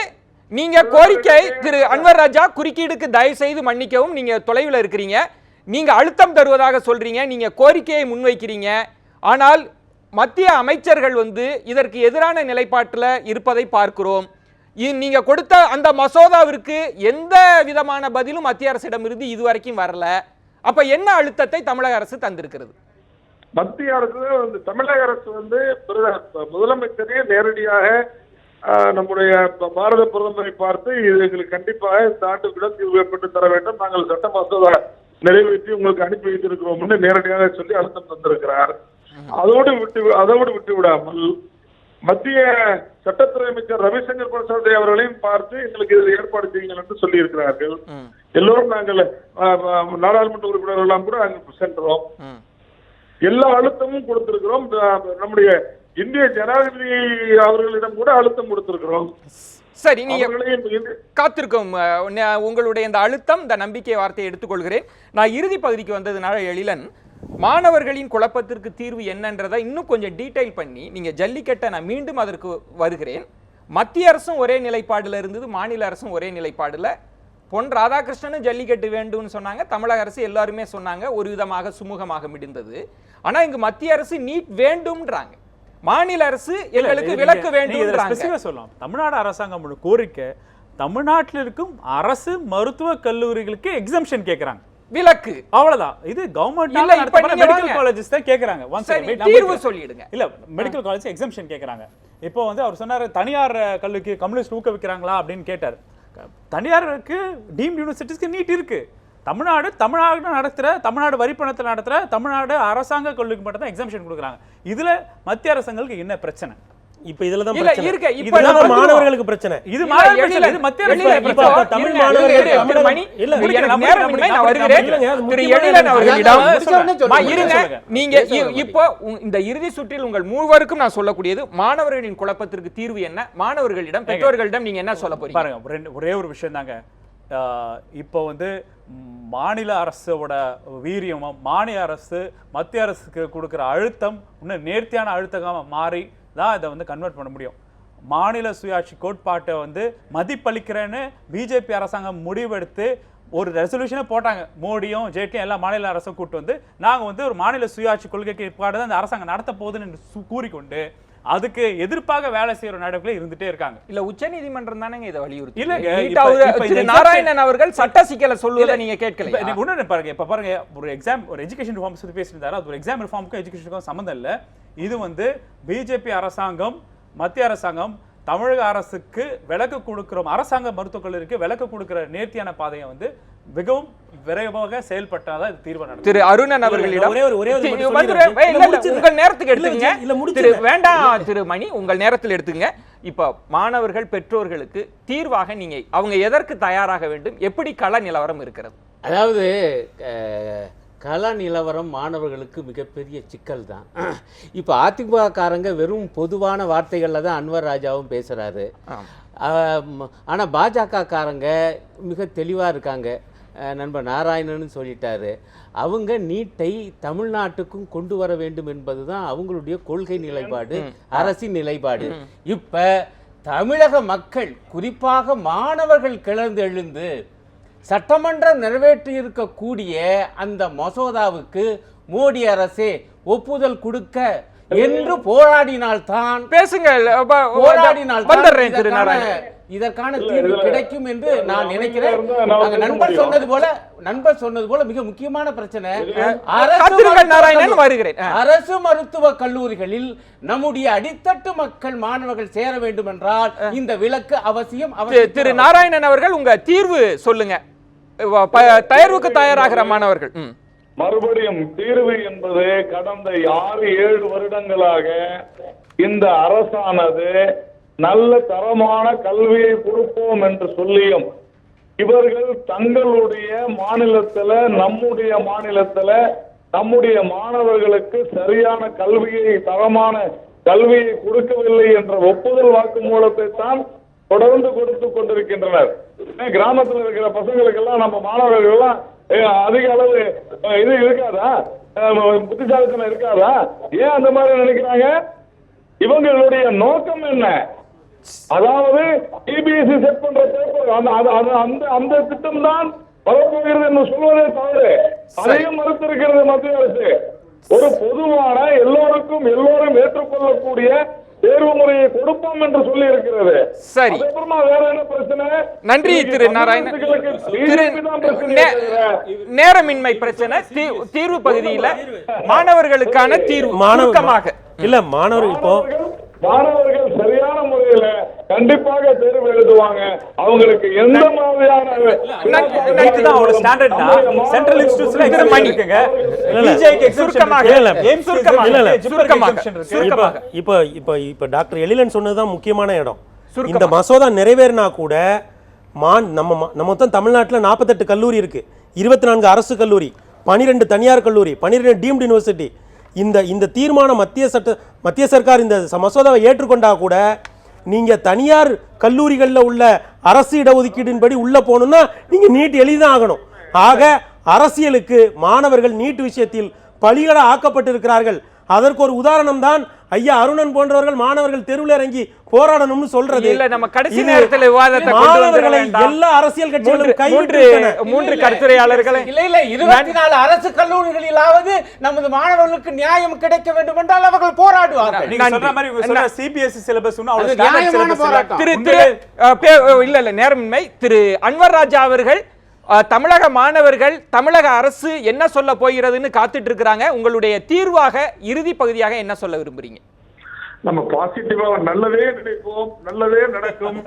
நீங்க கோரிக்கை, திரு அன்வர் ராஜா குறுக்கீடுக்கு தயவு செய்து மன்னிக்கவும், நீங்க தொலைவில் இருக்கிறீங்க. நீங்க அழுத்தம் தருவதாக சொல்றீங்க, நீங்க கோரிக்கையை முன்வைக்கிறீங்க. ஆனால் மத்திய அமைச்சர்கள் வந்து இதற்கு எதிரான நிலைப்பாட்டில் இருப்பதை பார்க்கிறோம். நீங்க கொடுத்த அந்த மசோதாவிற்கு எந்த விதமான பதிலும் மத்திய அரசிடம் இருந்து இதுவரைக்கும் வரல. அப்ப என்ன அழுத்தத்தை தமிழக அரசு தந்திருக்கிறது? மத்திய அரசு, தமிழக அரசு வந்து முதலமைச்சரே நேரடியாக நம்முடைய பாரத பிரதமரை பார்த்து இது எங்களுக்கு கண்டிப்பாக இந்த ஆண்டு விலக்கு பெற்று தர வேண்டும், நாங்கள் சட்ட மசோதா நிறைவேற்றி உங்களுக்கு அனுப்பி வைத்திருக்கிறோம் நேரடியாக சொல்லி அழுத்தம் தந்திருக்கிறார். அதோடு விட்டு விடாமல் மத்திய சட்டத்துறை அமைச்சர் ரவிசங்கர் பிரசாத் அவர்களையும் பார்த்து எங்களுக்கு இதில் ஏற்பாடு செய்யுங்கள் என்று சொல்லி இருக்கிறார்கள். எல்லோரும் நாங்கள் நாடாளுமன்ற உறுப்பினர்கள் எல்லாம் கூட அங்கு சென்றோம். எல்லா அழுத்தமும் கொடுத்திருக்கிறோம். நம்முடைய இந்திய ஜனாதிபதி அவர்களிடம் கூட அழுத்தம் கொடுத்திருக்கிறோம். சரி, நீங்க காத்திருக்கோம். உங்களுடைய இந்த அழுத்தம், இந்த நம்பிக்கை வார்த்தையை எடுத்துக்கொள்கிறேன். நான் இறுதி பகுதிக்கு வந்ததுனால எழிலன், மாணவர்களின் குழப்பத்திற்கு தீர்வு என்னன்றதை இன்னும் கொஞ்சம் டீடைல் பண்ணி நீங்க ஜல்லிக்கட்டை, நான் மீண்டும் அதற்கு வருகிறேன். மத்திய அரசும் ஒரே நிலைப்பாடுல இருந்தது, மாநில அரசும் ஒரே நிலைப்பாடுல. பொன் ராதாகிருஷ்ணனும் ஜல்லிக்கட்டு வேண்டும்னு சொன்னாங்க, தமிழக அரசு எல்லாருமே சொன்னாங்க, ஒரு விதமாக சுமூகமாக முடிந்தது. ஆனா இங்கு மத்திய அரசு நீட் வேண்டும்ன்றாங்க, மாநில அரசு எங்களுக்கு விலக்கு வேண்டும் சொல்லலாம். தமிழ்நாடு அரசாங்கம் கோரிக்கை, தமிழ்நாட்டில் இருக்கும் அரசு மருத்துவ கல்லூரிகளுக்கு எக்ஸம்ஷன் கேட்கறாங்க, விலக்கு, அவ்வளவுதான். இது கவர்மெண்ட் மெடிக்கல் காலேஜஸ் தான் கேக்குறாங்க. தீர்வு சொல்லிடுங்க. இல்ல, மெடிக்கல் காலேஜ் எக்ஸம்ஷன் கேக்குறாங்க. இப்போ வந்து அவர் சொன்னாரு தனியார் கல்லூரிக்கு கம்யூனிஸ்ட் ஊக்குவிக்கிறாங்களா அப்படின்னு கேட்டார். தனியாருக்கு டீம்டு யூனிவர்சிட்டிஸ்க்கு நீட் இருக்கு. தமிழ்நாடு நடத்துற, தமிழ்நாடு வரிப்பணத்தில் நடத்துற தமிழ்நாடு அரசாங்க கல்லூரிக்கு மட்டும் தான் எக்ஸம்ஷன் கொடுக்குறாங்க. இதுல மத்திய அரசாங்கங்களுக்கு என்ன பிரச்சனை? இப்ப இதுல தான் இல்ல, பிரச்சனை. இருக்க, இப்ப இதுதான் நான் வந்துருவோம். மாணவர்களுக்கு பிரச்சனை. இது இல்ல, மாணவர் எழில, பிரச்சனை, இது மத்திய அரசு எழில, பிரச்சனை. இப்போ தமிழ் இருங்க, மாணவர்கள் இரு, திரு மணி, இல்ல, எனக்கு நம்ம நேரம் இல்லை, நான் வருகிறேன். இல்லைங்க, அது திரு முக்கியமான எழிலன் அவர்களிடம் சொல்லுங்க. இருங்க, சொல்லுங்க. நீங்க இப்போ இந்த இறுதி சுற்றில் உங்கள் மூவருக்கும் நான் சொல்லக்கூடியது மாணவர்களின் குழப்பத்திற்கு தீர்வு என்ன, மாணவர்களிடம் பெற்றோர்களிடம் நீங்க என்ன சொல்ல போறீங்க? பாருங்க, ஒரே ஒரு விஷயம் தாங்க. இப்போ வந்து மாநில அரசோட வீரியமும் மாநில அரசு மத்திய அரசுக்கு கொடுக்குற அழுத்தம் இன்னும் நேர்த்தியான அழுத்தமாக மாறி தான் இதை வந்து கன்வெர்ட் பண்ண முடியும். மாநில சுயாட்சி கோட்பாட்டை வந்து மதிப்பளிக்கிறேன்னு பிஜேபி அரசாங்கம் முடிவெடுத்து ஒரு ரெசல்யூஷனே போட்டாங்க. மோடியும் ஜேட்லியும் எல்லா மாநில அரசும் கூப்பிட்டு வந்து நாங்கள் வந்து ஒரு மாநில சுயாட்சி கொள்கைக்கு தான் இந்த அரசாங்கம் நடத்த போகுதுன்னு கூறிக்கொண்டு அதுக்கு எதிர்ப்பாக வேலை செய்யற நடவடிக்கை இருந்துட்டே இருக்காங்க. இல்ல, உச்சநீதிமன்றம் தானே இதை வலியுறுத்தி. இல்லங்க, திரு நாராயணன் அவர்கள் சட்ட சிக்கலை சொல்லுவதை நீங்க கேட்கல. ஒண்ணு பாருங்க, இப்ப பாருங்க, ஒரு எஜுகேஷன் ரிஃபார்ம்ஸ் பத்தி பேசியிருந்தாரு. அது ஒரு எக்ஸாம் ரிஃபார்முக்கும் எஜுகேஷனுக்கும் சம்மந்தம் இல்ல. இது வந்து பிஜேபி அரசாங்கம் மத்திய அரசாங்கம் தமிழக அரசுக்கு விலக்கு கொடுக்கிறோம், அரசாங்க மருத்துவக் கல்லூரிக்கு விலக்கு கொடுக்கிற நேர்த்தியான பாதையை வந்து மிகவும் விரைவாக செயல்பட்டாதான் இது தீர்வு நடக்கும். திரு அருணன் அவர்களிடம் உங்கள் நேரத்துக்கு எடுத்துங்க. இல்ல, வேண்டாம் திரு மணி, உங்கள் நேரத்தில் எடுத்துங்க. இப்ப மாணவர்கள் பெற்றோர்களுக்கு தீர்வாக நீங்க அவங்க எதற்கு தயாராக வேண்டும், எப்படி கள நிலவரம் இருக்கிறது? அதாவது கள நிலவரம் மாணவர்களுக்கு மிகப்பெரிய சிக்கல் தான். இப்போ அதிமுககாரங்க வெறும் பொதுவான வார்த்தைகளில் தான் அன்வர் ராஜாவும் பேசுகிறாரு. ஆனால் பாஜகக்காரங்க மிக தெளிவாக இருக்காங்க. நண்பர் நாராயணன் சொல்லிட்டாரு, அவங்க நீட்டை தமிழ்நாட்டுக்கும் கொண்டு வர வேண்டும் என்பது தான் அவங்களுடைய கொள்கை நிலைப்பாடு, அரசின் நிலைப்பாடு. இப்போ தமிழக மக்கள் குறிப்பாக மாணவர்கள் கிளர்ந்து எழுந்து சட்டமன்றம் நிறைவேற்றி இருக்கக்கூடிய அந்த மசோதாவுக்கு மோடி அரசே ஒப்புதல் கொடுக்க என்று போராடினால்தான் இதற்கான தீர்வு கிடைக்கும் என்று நான் நினைக்கிறேன். நண்பர் சொன்னது போல மிக முக்கியமான பிரச்சனை அரசு மருத்துவக் கல்லூரிகளில் நம்முடைய அடித்தட்டு மக்கள் மாணவர்கள் சேர வேண்டும் என்றால் இந்த விலக்கு அவசியம். திரு நாராயணன் அவர்கள் உங்க தீர்வு சொல்லுங்க, தேர்வுக்கு தயாராகிற மாணவர்கள். மறுபடியும் தீர்வு என்பது கடந்த 6-7 வருடங்களாக இந்த அரசானது நல்ல தரமான கல்வியை கொடுப்போம் என்று சொல்லியும் இவர்கள் தங்களுடைய மாநிலத்துல நம்முடைய மாணவர்களுக்கு சரியான கல்வியை தரமான கல்வியை கொடுக்கவில்லை என்ற ஒப்புதல் வாக்குமூலத்தை தான் தொடர்ந்து கொடுத்து கொண்டிருக்கின்றனர். கிராமத்தில் இருக்கிற பசங்களுக்கு எல்லாம் நம்ம மாணவர்கள் எல்லாம் அதிக அளவு இது இருக்காதா, புத்திசாலித்தனம் இருக்காதா? ஏன் அந்த மாதிரி நினைக்கிறாங்க? இவங்களுடைய நோக்கம் என்ன? அதாவது சிபிஎஸ்இ செட் பண்ற பேப்பர் அந்த திட்டம் தான் வரப்போகிறது என்று சொல்வதே தவறு. அதையும் மறுத்திருக்கிறது மத்திய அரசு. ஒரு பொதுவான எல்லோரும் ஏற்றுக்கொள்ளக்கூடிய தேர்வு முறையை கொடுப்போம் என்று சொல்லி இருக்கிறது. சரி, வேற என்ன பிரச்சனை? நன்றி திரு நாராயணன். நேரமின்மை பிரச்சனை தீர்வு பகுதியில் மாணவர்களுக்கான தீர்வு மாணவமாக இல்ல, மாணவர்கள் சரியான முறையில கண்டிப்பாக தேர்வு எழுதுவாங்க. அவங்களுக்கு எந்த மாதிரியான இப்ப டாக்டர் எழிலன் சொன்னதுதான் முக்கியமான இடம். இந்த மசோதா நிறைவேறினா கூட நம்ம மொத்தம் தமிழ்நாட்டில் 48 கல்லூரி இருக்கு, 24 அரசு கல்லூரி, 12 தனியார் கல்லூரி, 12 டீம்டு யூனிவர்சிட்டி. இந்த தீர்மானம் மத்திய சர்க்கார் இந்த மசோதாவை ஏற்றுக்கொண்டா கூட நீங்க தனியார் கல்லூரிகளில் உள்ள அரசு இடஒதுக்கீடின்படி உள்ள போகணும்னா நீங்க நீட் எழுதிதான் ஆகணும். ஆக அரசியலுக்கு மாணவர்கள் நீட் விஷயத்தில் பலிகடா ஆக்கப்பட்டிருக்கிறார்கள். அதற்கு ஒரு உதாரணம் தான் ஐயா அருணன் போன்றவர்கள் மாணவர்கள் தெருவில் இறங்கி போராடணும்னு சொல்றது. இல்ல, நம்ம கடைசி நேரத்தில் விவாதத்தை மாணவர்களை எல்லா அரசியல் கட்சிகளும் கைவிட்டு மூன்று கருத்துரையாளர்களை இல்ல 24 அரசு கல்லூரிகளிலாவது நமது மாணவர்களுக்கு நியாயம் கிடைக்க வேண்டும் என்றால் அவர்கள் போராடுவார்கள். நீங்க சொல்ற மாதிரி இவங்க சொல்ற சிபிஎஸ்இ சிலபஸ் இல்ல நேரமின்மை. திரு அன்வர் ராஜா அவர்கள் தமிழக மாணவர்கள் தமிழக அரசு என்ன சொல்ல போகிறதுன்னு காத்துட்டு இருக்கிறாங்க. உங்களுடைய தீர்வாக இறுதி பகுதியாக என்ன சொல்ல விரும்புறீங்க? நம்ம பாசிட்டிவா நல்லதே நினைப்போம், நல்லதே நடக்கும்,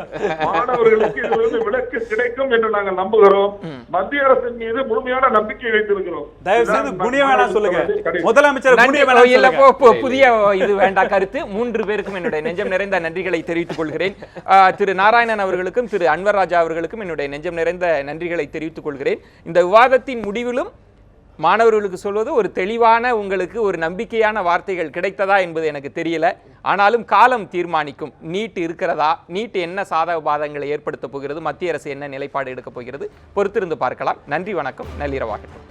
மாணவர்களுக்கு இதிலிருந்து விலக்கு கிடைக்கும் என்று நாங்கள் நம்புகிறோம். மத்திய அரசின் மீது முழுமையான நம்பிக்கை வைத்திருக்கிறோம். தயவு செய்து குனிய வேணாம் சொல்லுங்க. முதலமைச்சர் நன்றி. குனிய வேணாம் இல்ல, சொல்லுங்க. புதிய இது வேண்டாம் கருத்து. 3 பேருக்கும் என்னுடைய நெஞ்சம் நிறைந்த நன்றிகளை தெரிவித்துக் கொள்கிறேன். திரு நாராயணன் அவர்களுக்கும் திரு அன்வர் ராஜா அவர்களுக்கும் என்னுடைய நெஞ்சம் நிறைந்த நன்றிகளை தெரிவித்துக் கொள்கிறேன். இந்த விவாதத்தின் முடிவிலும் மாணவர்களுக்கு சொல்வது ஒரு தெளிவான, உங்களுக்கு ஒரு நம்பிக்கையான வார்த்தைகள் கிடைத்ததா என்பது எனக்கு தெரியல. ஆனாலும் காலம் தீர்மானிக்கும். நீட் இருக்கிறதா, நீட் என்ன சாதக பாதங்களை ஏற்படுத்த போகிறது, மத்திய அரசு என்ன நிலைப்பாடு எடுக்கப் போகிறது, பொறுத்திருந்து பார்க்கலாம். நன்றி, வணக்கம், நள்ளிரவாகட்டும்.